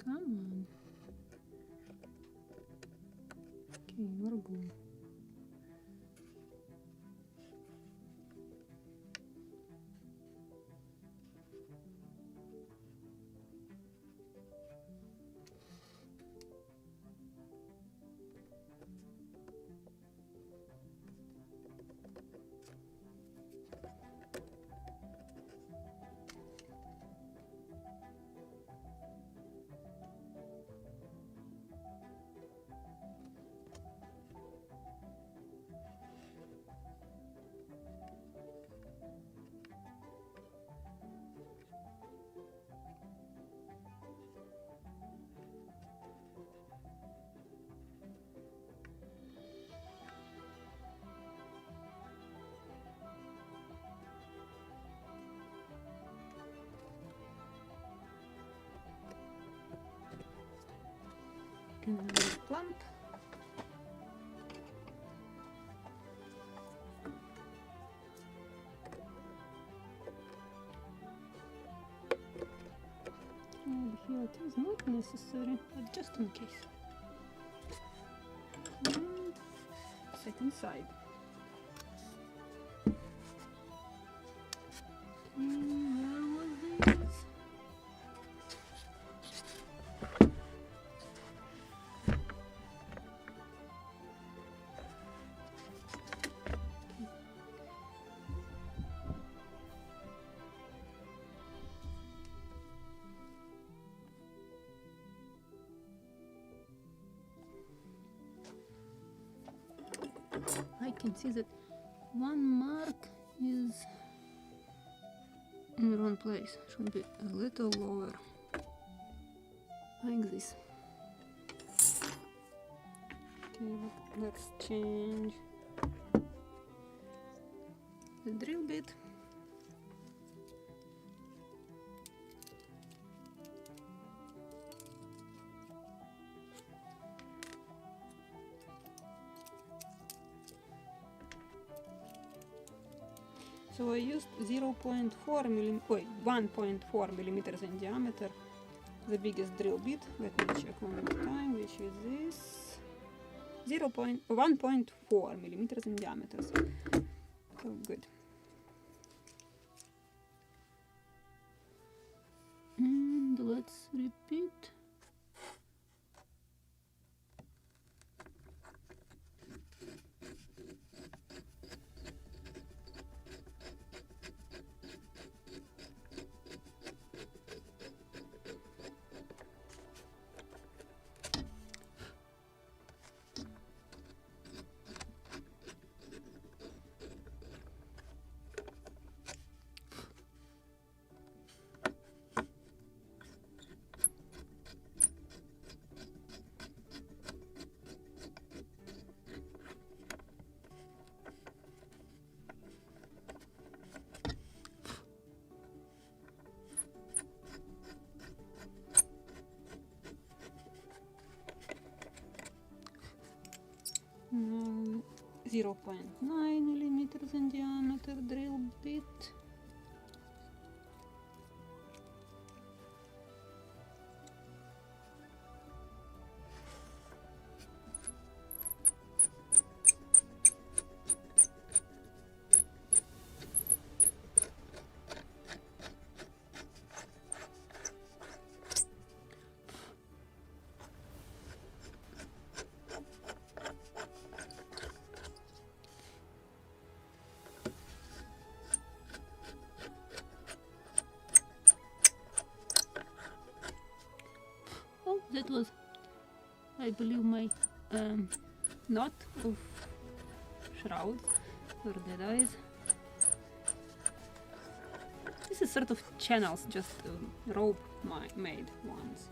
Come on. Okay, we're good. Another clamp. And here it is not necessary, but just in case. And second side. Where was this? I can see that one mark is in the wrong place. Should be a little lower, like this. Okay, let's change the drill bit. So I used 1.4 millimeters in diameter, the biggest drill bit. Let me check one more time, which is this. 1.4 millimeters in diameter. So good. And let's repeat. Now 0.9 millimeters in diameter drill bit. Oh, that was, I believe, my knot of shroud for dead eyes. This is sort of channels, just rope made ones.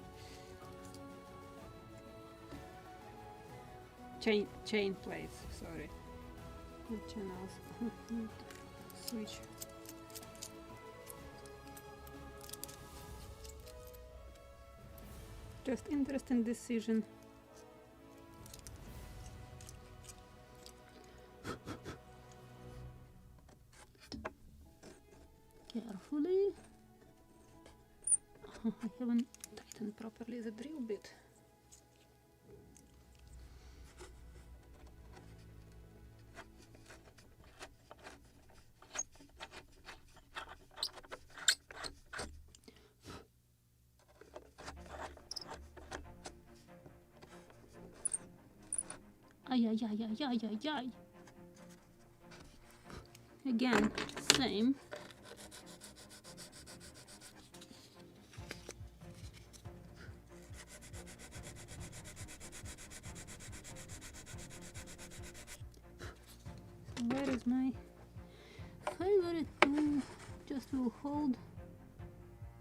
Chain plates, sorry. Not channels. Switch. Just interesting decision. Carefully. I haven't tightened properly the drill bit. Ay. Again, same. So where is my favorite tool? Just will hold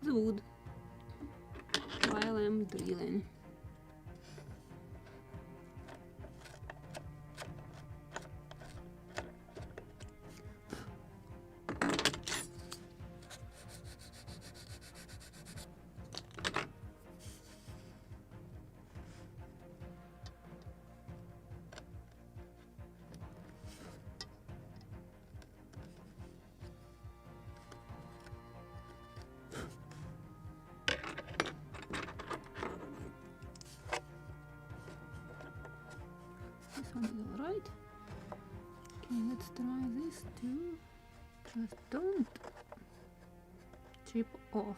the wood while I'm drilling. This one is alright. Okay, let's try this too. Just don't chip off.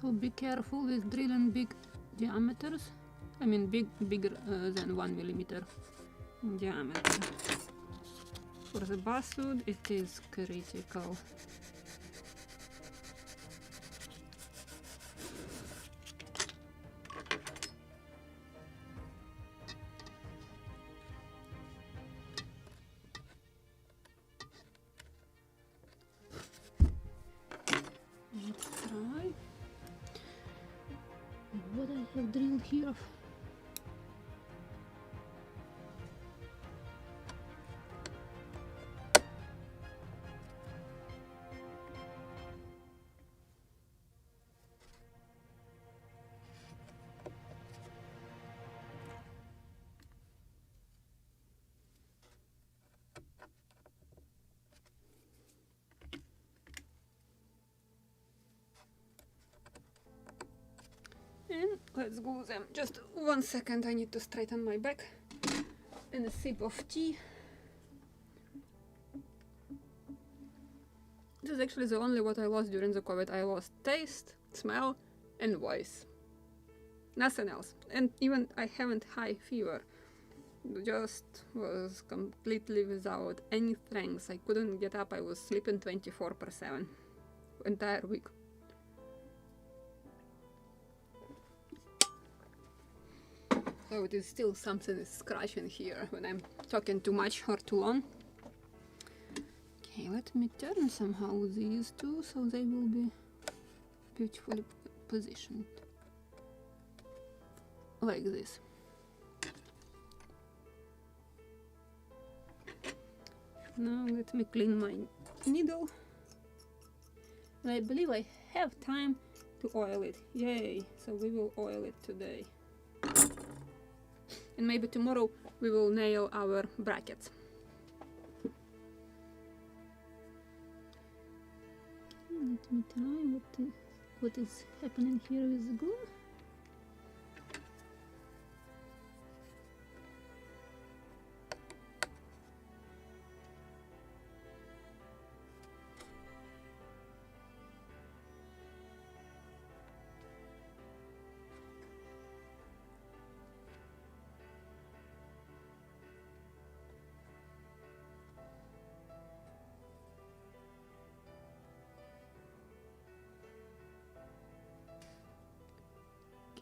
So be careful with drilling big diameters. I mean bigger than 1 millimeter in diameter. For the basswood it is critical. Let's try. What I have drilled here. And let's glue them. Just 1 second, I need to straighten my back. And a sip of tea. This is actually the only what I lost during the COVID. I lost taste, smell, and voice. Nothing else. And even I haven't high fever. Just was completely without any strength. I couldn't get up. I was sleeping 24/7. Entire week. So it is still something is scratching here when I'm talking too much or too long. Okay, let me turn somehow these two so they will be beautifully positioned. Like this. Now let me clean my needle. And I believe I have time to oil it. Yay! So we will oil it today. And maybe tomorrow we will nail our brackets. Let me try what is happening here with the glue.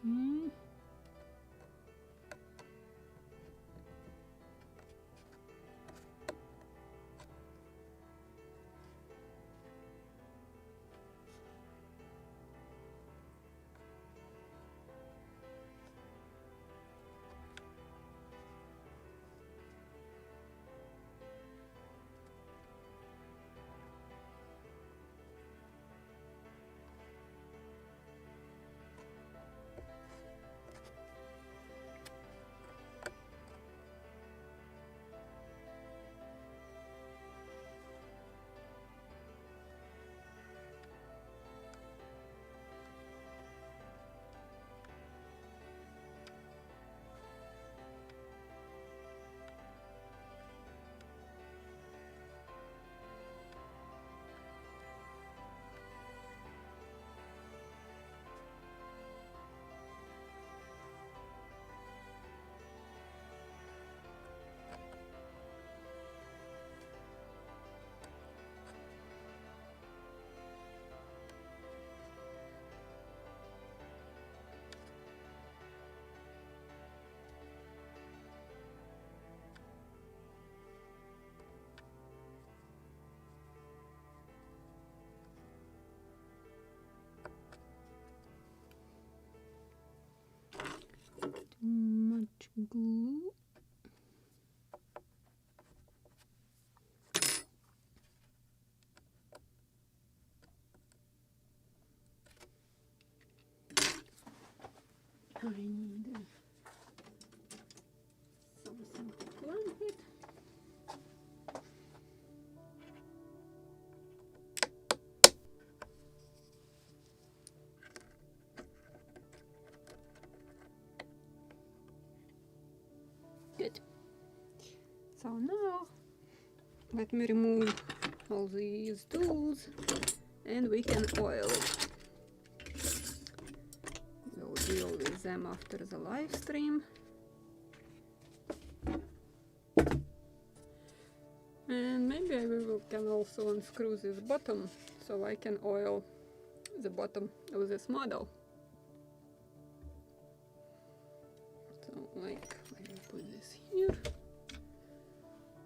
Okay. Much glue. I need something to clamp it. Good. So now let me remove all these tools and we can oil it. them after the live stream. And maybe I can also unscrew this bottom so I can oil the bottom of this model. So like I will put this here,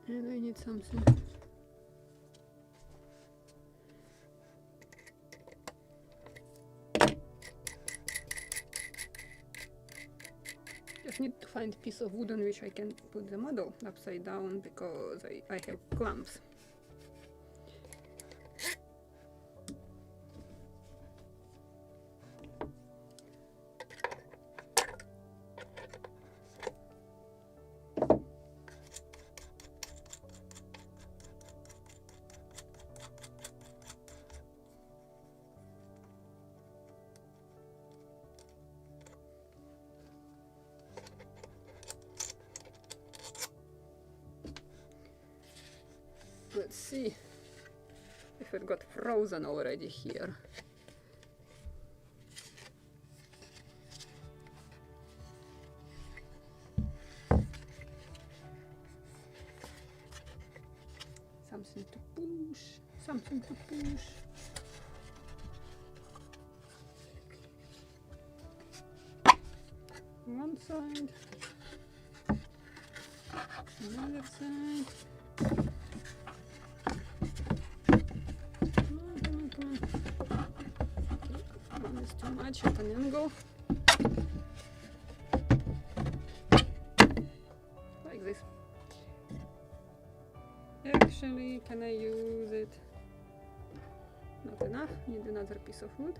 and I need something. Just need to find a piece of wood on which I can put the model upside down because I have clamps. Let's see if it got frozen already here. Something to push, something to push. One side, another side. It's too much at an angle. Like this. Actually, can I use it? Not enough. Need another piece of wood.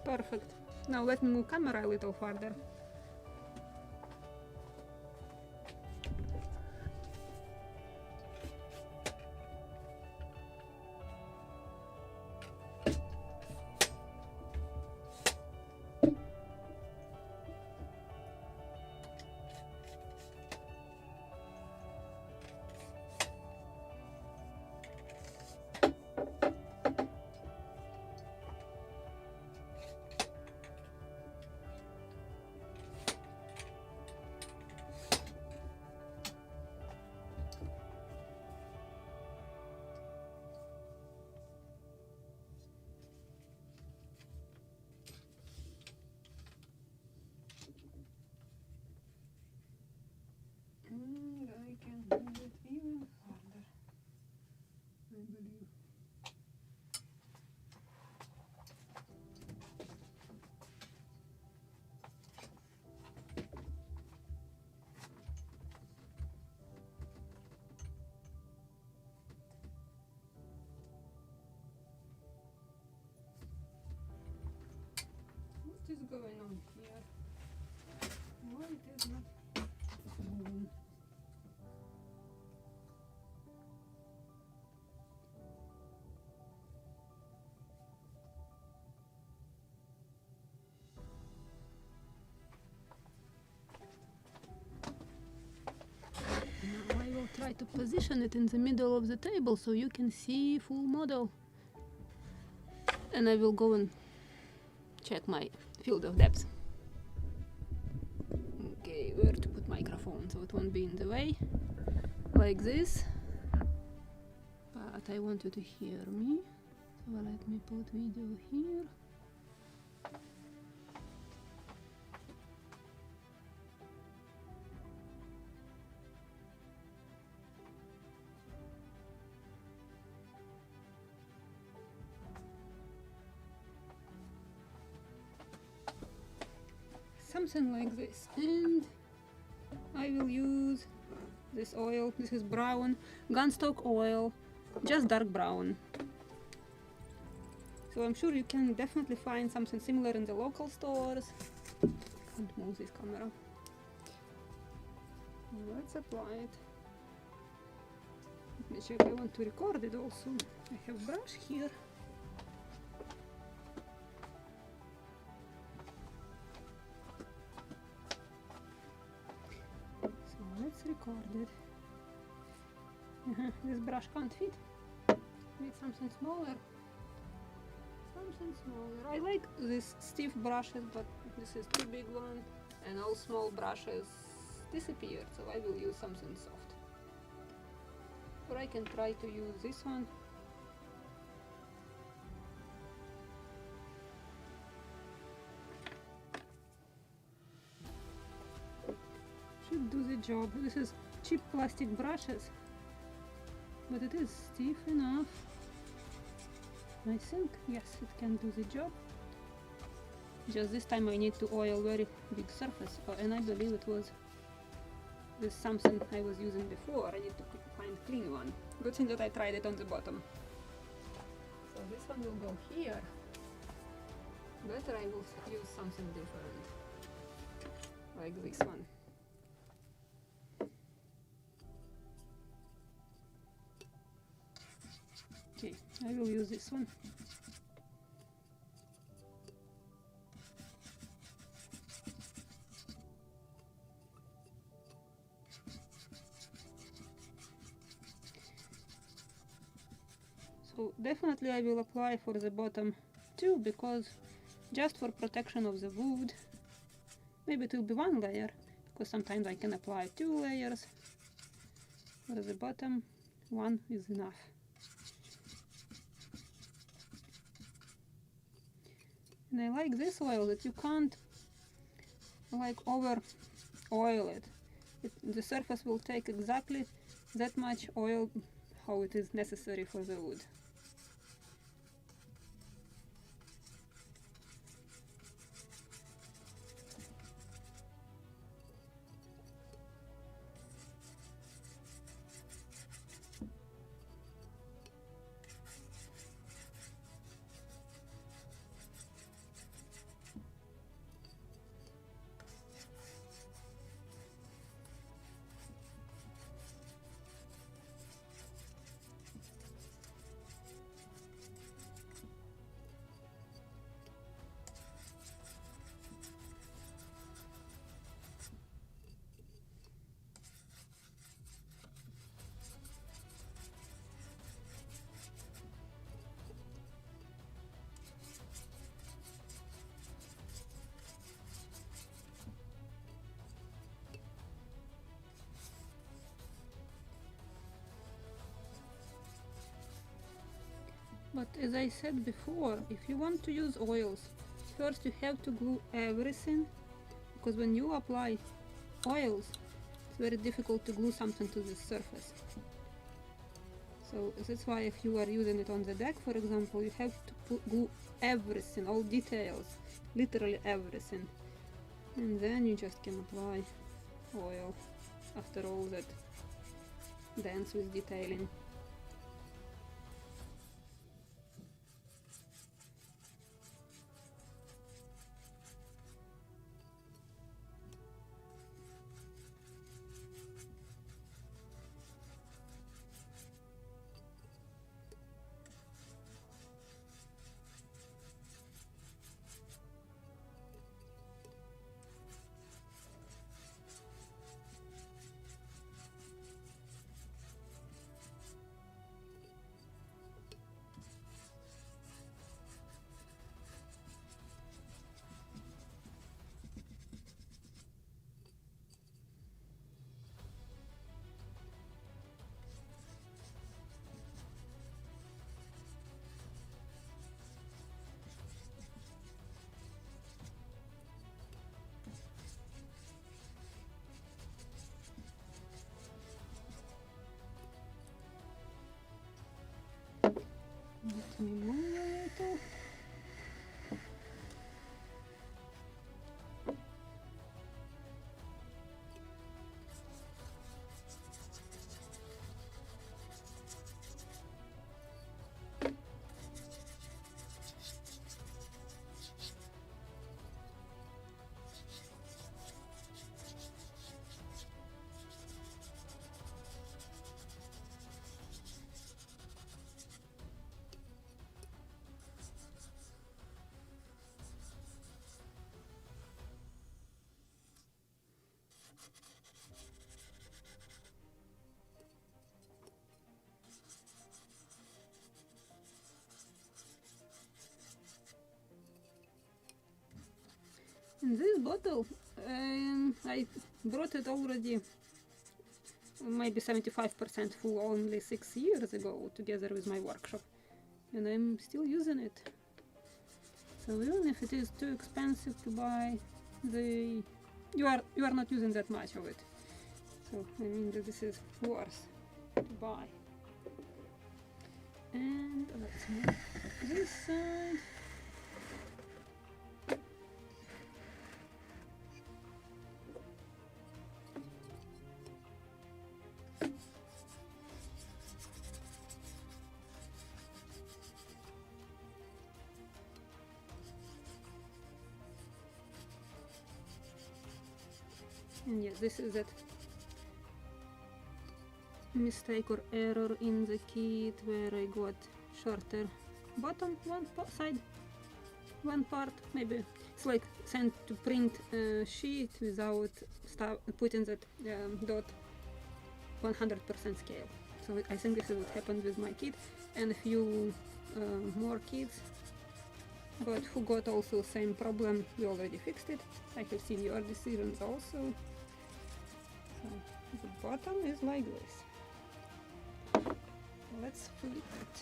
Perfect. Now let me move camera a little farther. And I can move it even farther, I believe. What is going on here? Why it is not moving? Now I will try to position it in the middle of the table so you can see full model. And I will go and check my field of depth. Okay, where to put microphone so it won't be in the way. Like this. But I want you to hear me. So let me put video here. Something like this, and I will use this oil. This is brown gunstock oil, just dark brown. So I'm sure you can definitely find something similar in the local stores. Can't move this camera. Let's apply it. Let me check, I want to record it also. I have brush here. So let's record it. This brush can't fit. Need something smaller. Something smaller. I like these stiff brushes, but this is too big one, and all small brushes disappeared, so I will use something soft. Or I can try to use this one. Should do the job. This is cheap plastic brushes, but it is stiff enough. I think, yes, it can do the job. Just this time I need to oil very big surface, and I believe it was this something I was using before. I need to find clean one. Good thing that I tried it on the bottom. So this one will go here. Better I will use something different, like this one. Okay, I will use this one. So definitely I will apply for the bottom too, because just for protection of the wood. Maybe it will be one layer, because sometimes I can apply 2 layers. For the bottom, 1 is enough. And I like this oil that you can't like over oil it. The surface will take exactly that much oil how it is necessary for the wood. But as I said before, if you want to use oils, first you have to glue everything, because when you apply oils, it's very difficult to glue something to the surface. So that's why if you are using it on the deck, for example, you have to glue everything, all details, literally everything. And then you just can apply oil after all that dance with detailing. Let me move a little. And this bottle, I brought it already maybe 75% full only 6 years ago together with my workshop, and I'm still using it. So even if it is too expensive to buy, you are not using that much of it. So I mean that this is worth to buy. And let's move this side. And yes, this is that mistake or error in the kit where I got shorter bottom one part. Maybe it's like sent to print a sheet without putting that dot 100% scale. So I think this is what happened with my kit and a few more kits, but who got also same problem. We already fixed it. I have seen your decisions also. So the bottom is like this. Let's flip it.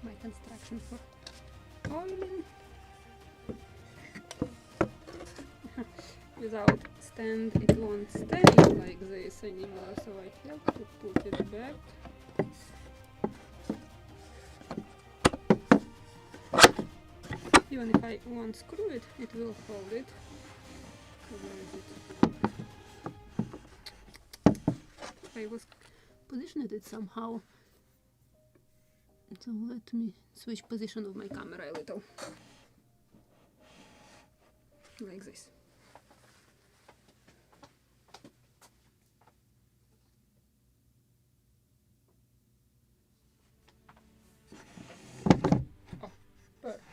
My construction for oiling. Without stand it won't stay like this anymore, so I have to put it back. Even if I won't screw it, it will hold it. So where is it? I was positioned it somehow. So let me switch position of my camera a little. Like this. Oh, perfect.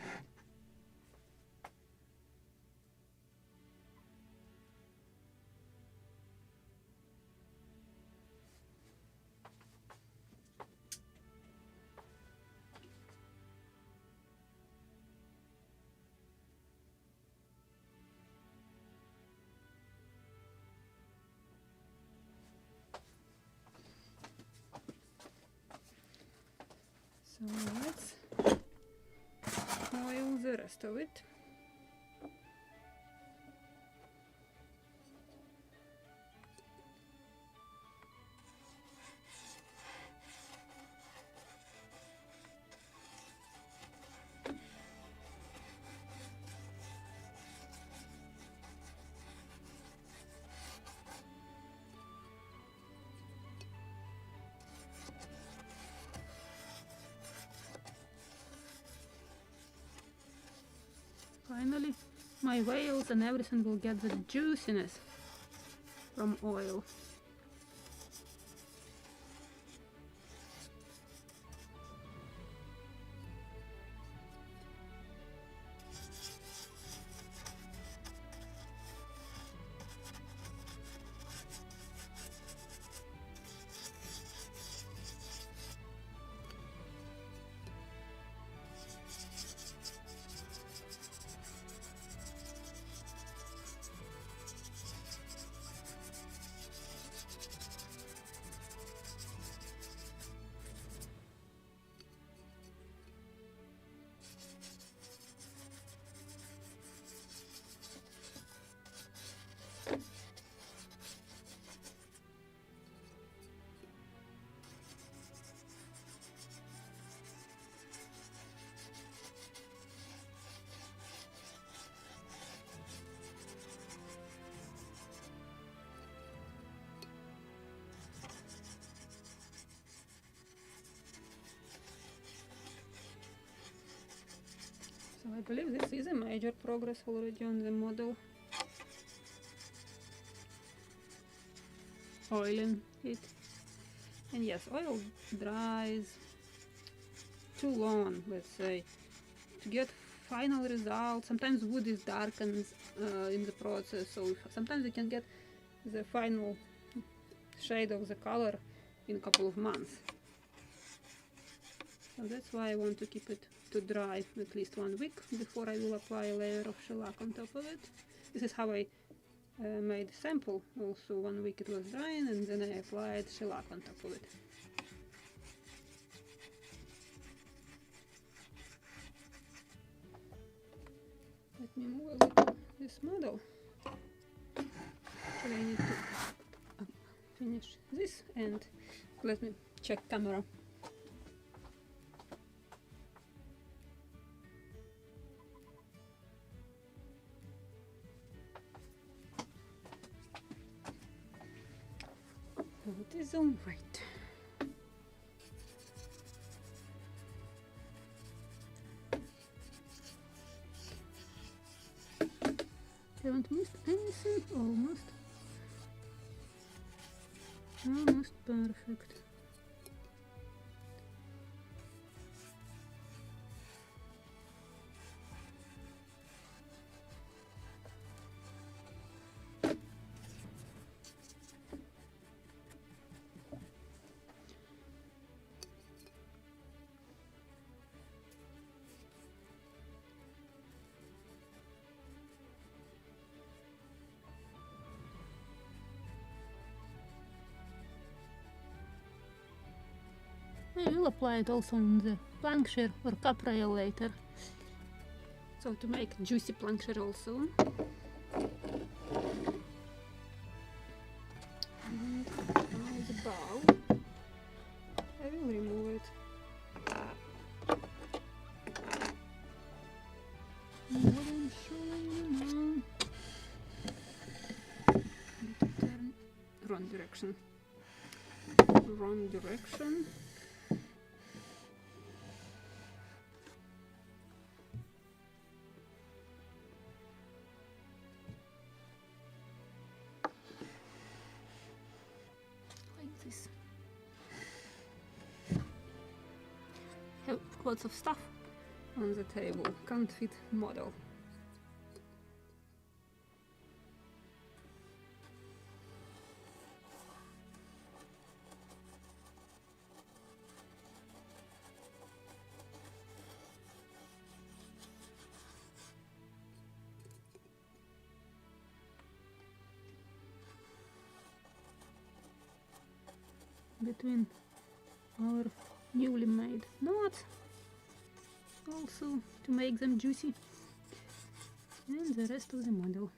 So let's oil the rest of it. Finally, my whales and everything will get the juiciness from oil. So I believe this is a major progress already on the model. Oiling it. And yes, oil dries too long, let's say, to get final result. Sometimes wood is darkened in the process, so sometimes you can get the final shade of the color in a couple of months. So that's why I want to keep it to dry at least 1 week before I will apply a layer of shellac on top of it. This is how I made the sample. Also 1 week it was drying, and then I applied shellac on top of it. Let me move a little this model. Actually, I need to finish this, and let me check camera. It is all right. Haven't missed anything. Almost perfect. I will apply it also on the plank shell or cap rail later. So to make juicy plank shell also. And now the bow. I will remove it. What I'm showing you now. Turn wrong direction. Wrong direction. Have lots of stuff on the table, can't fit model. Between our newly made knots, also to make them juicy, and the rest of the model.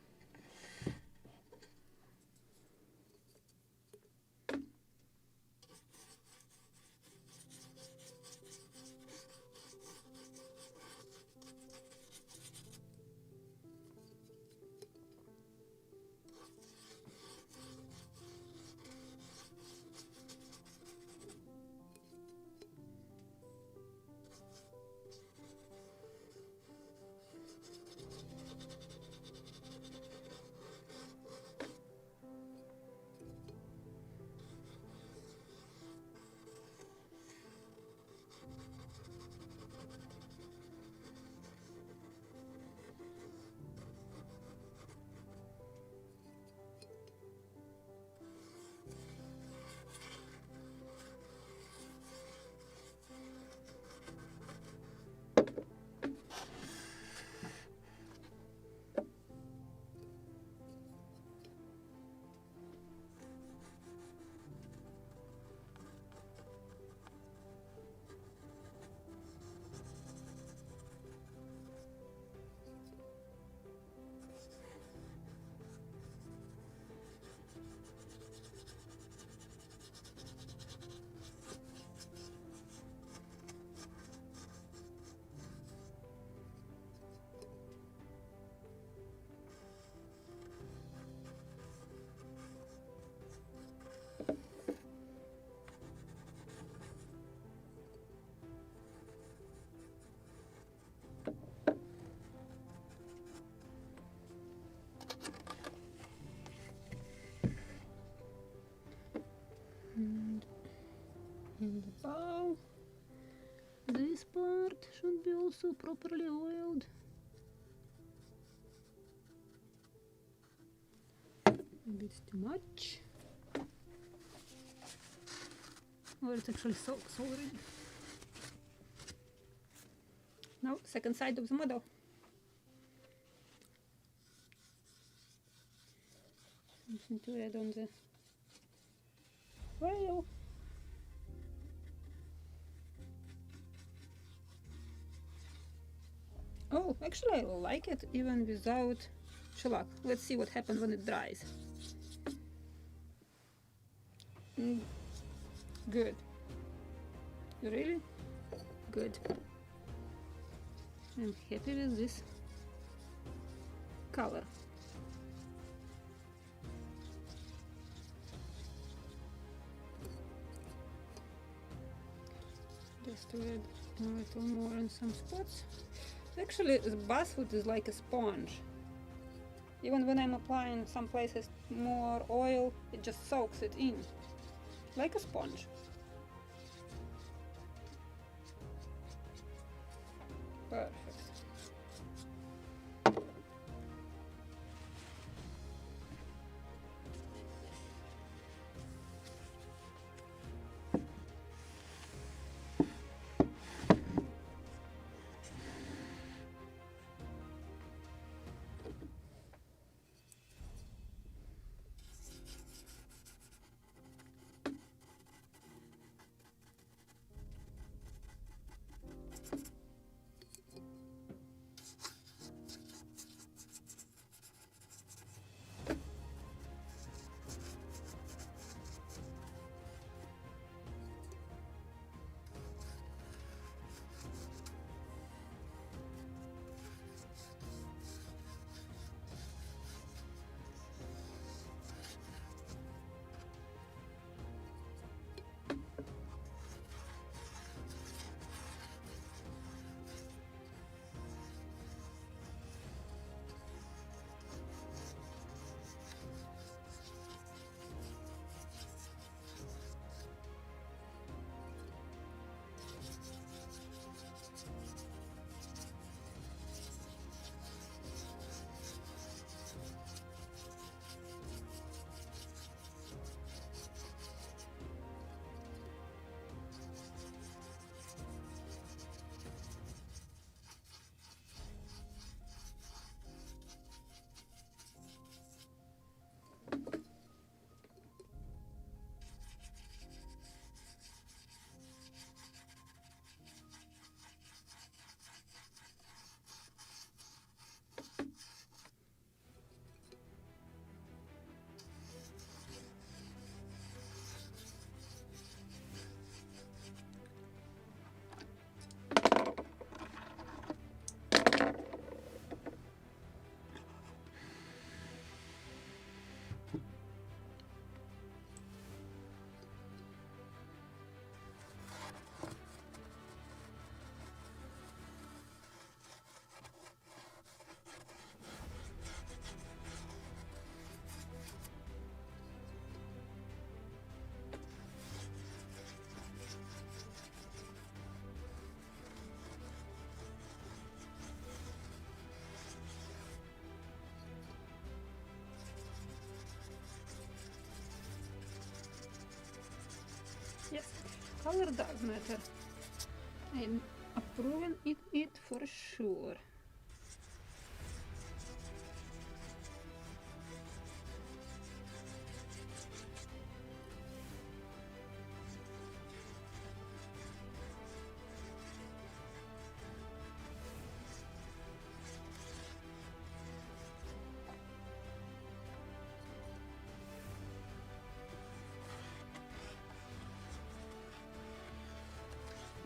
And the bow. This part should be also properly oiled. Maybe it's too much. Or it's actually soaks already. Now, second side of the model. Something to add on the rail. Oh, actually I like it even without shellac. Let's see what happens when it dries. Good. Really? Good. I'm happy with this color. Just to add a little more in some spots. Actually, the basswood is like a sponge. Even when I'm applying some places more oil, it just soaks it in, like a sponge. Perfect. Yes, color does matter. I'm approving it for sure.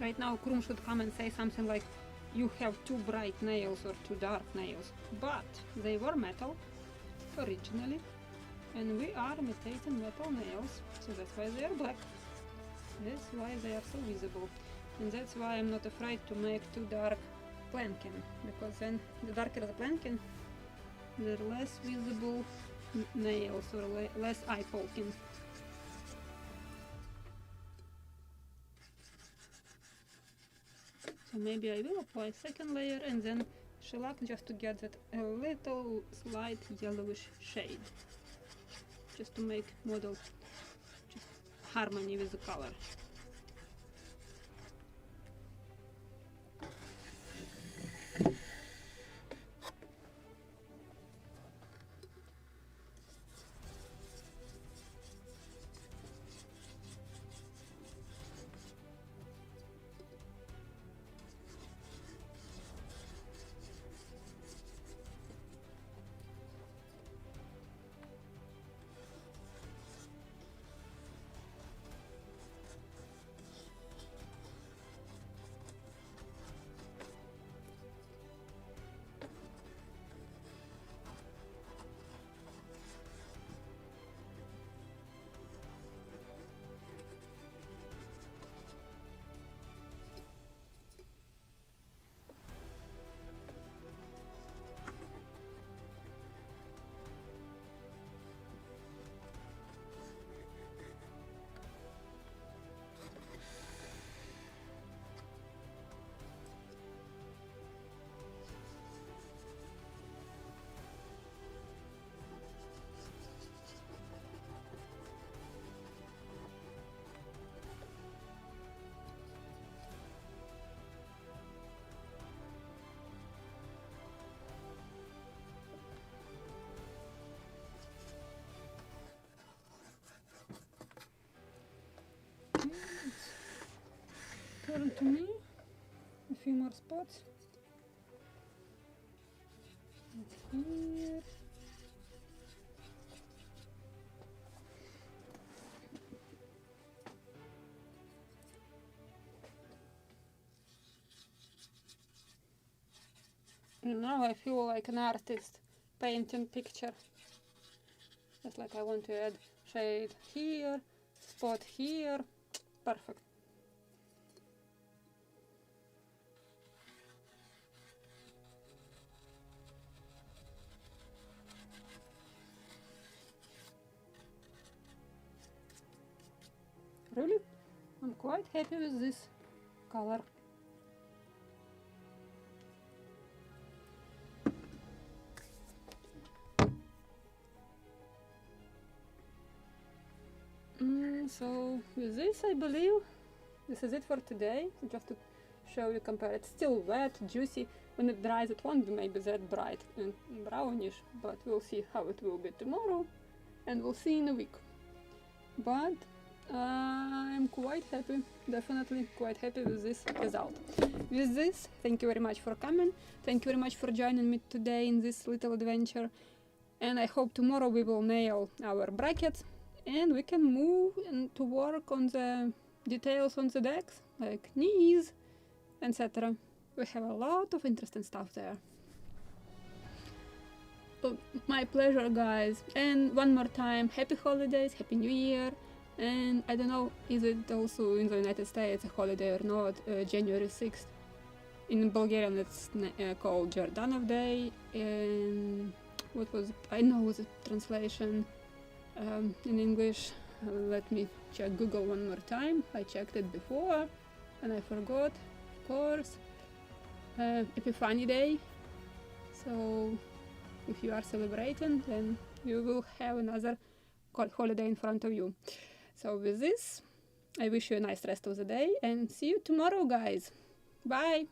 Right now, Krum should come and say something like, you have too bright nails or too dark nails. But they were metal originally, and we are imitating metal nails, so that's why they are black. That's why they are so visible. And that's why I'm not afraid to make too dark planking, because then the darker the planking, the less visible nails or less eye poking. So maybe I will apply second layer and then shellac just to get that a little slight yellowish shade, just to make model just harmony with the color. turn to me. A few more spots. Here. And now I feel like an artist painting picture. Just like I want to add shade here, spot here. Perfect. Really, I'm quite happy with this color. So with this, I believe this is it for today. Just to show you, compare. It's still wet, juicy. When it dries, it won't be maybe that bright and brownish, but we'll see how it will be tomorrow, and we'll see in a week. But I'm quite happy, definitely quite happy with this result. With this, thank you very much for coming. Thank you very much for joining me today in this little adventure. And I hope tomorrow we will nail our brackets and we can move to work on the details on the decks, like knees, etc. We have a lot of interesting stuff there. Oh, my pleasure, guys. And one more time, happy holidays, happy new year. And I don't know, is it also in the United States a holiday or not, January 6th. In Bulgarian it's called Jordanov Day. And what was, I know the translation in English. Let me check Google one more time. I checked it before and I forgot, of course. Epiphany Day. So if you are celebrating, then you will have another holiday in front of you. So with this, I wish you a nice rest of the day and see you tomorrow, guys. Bye!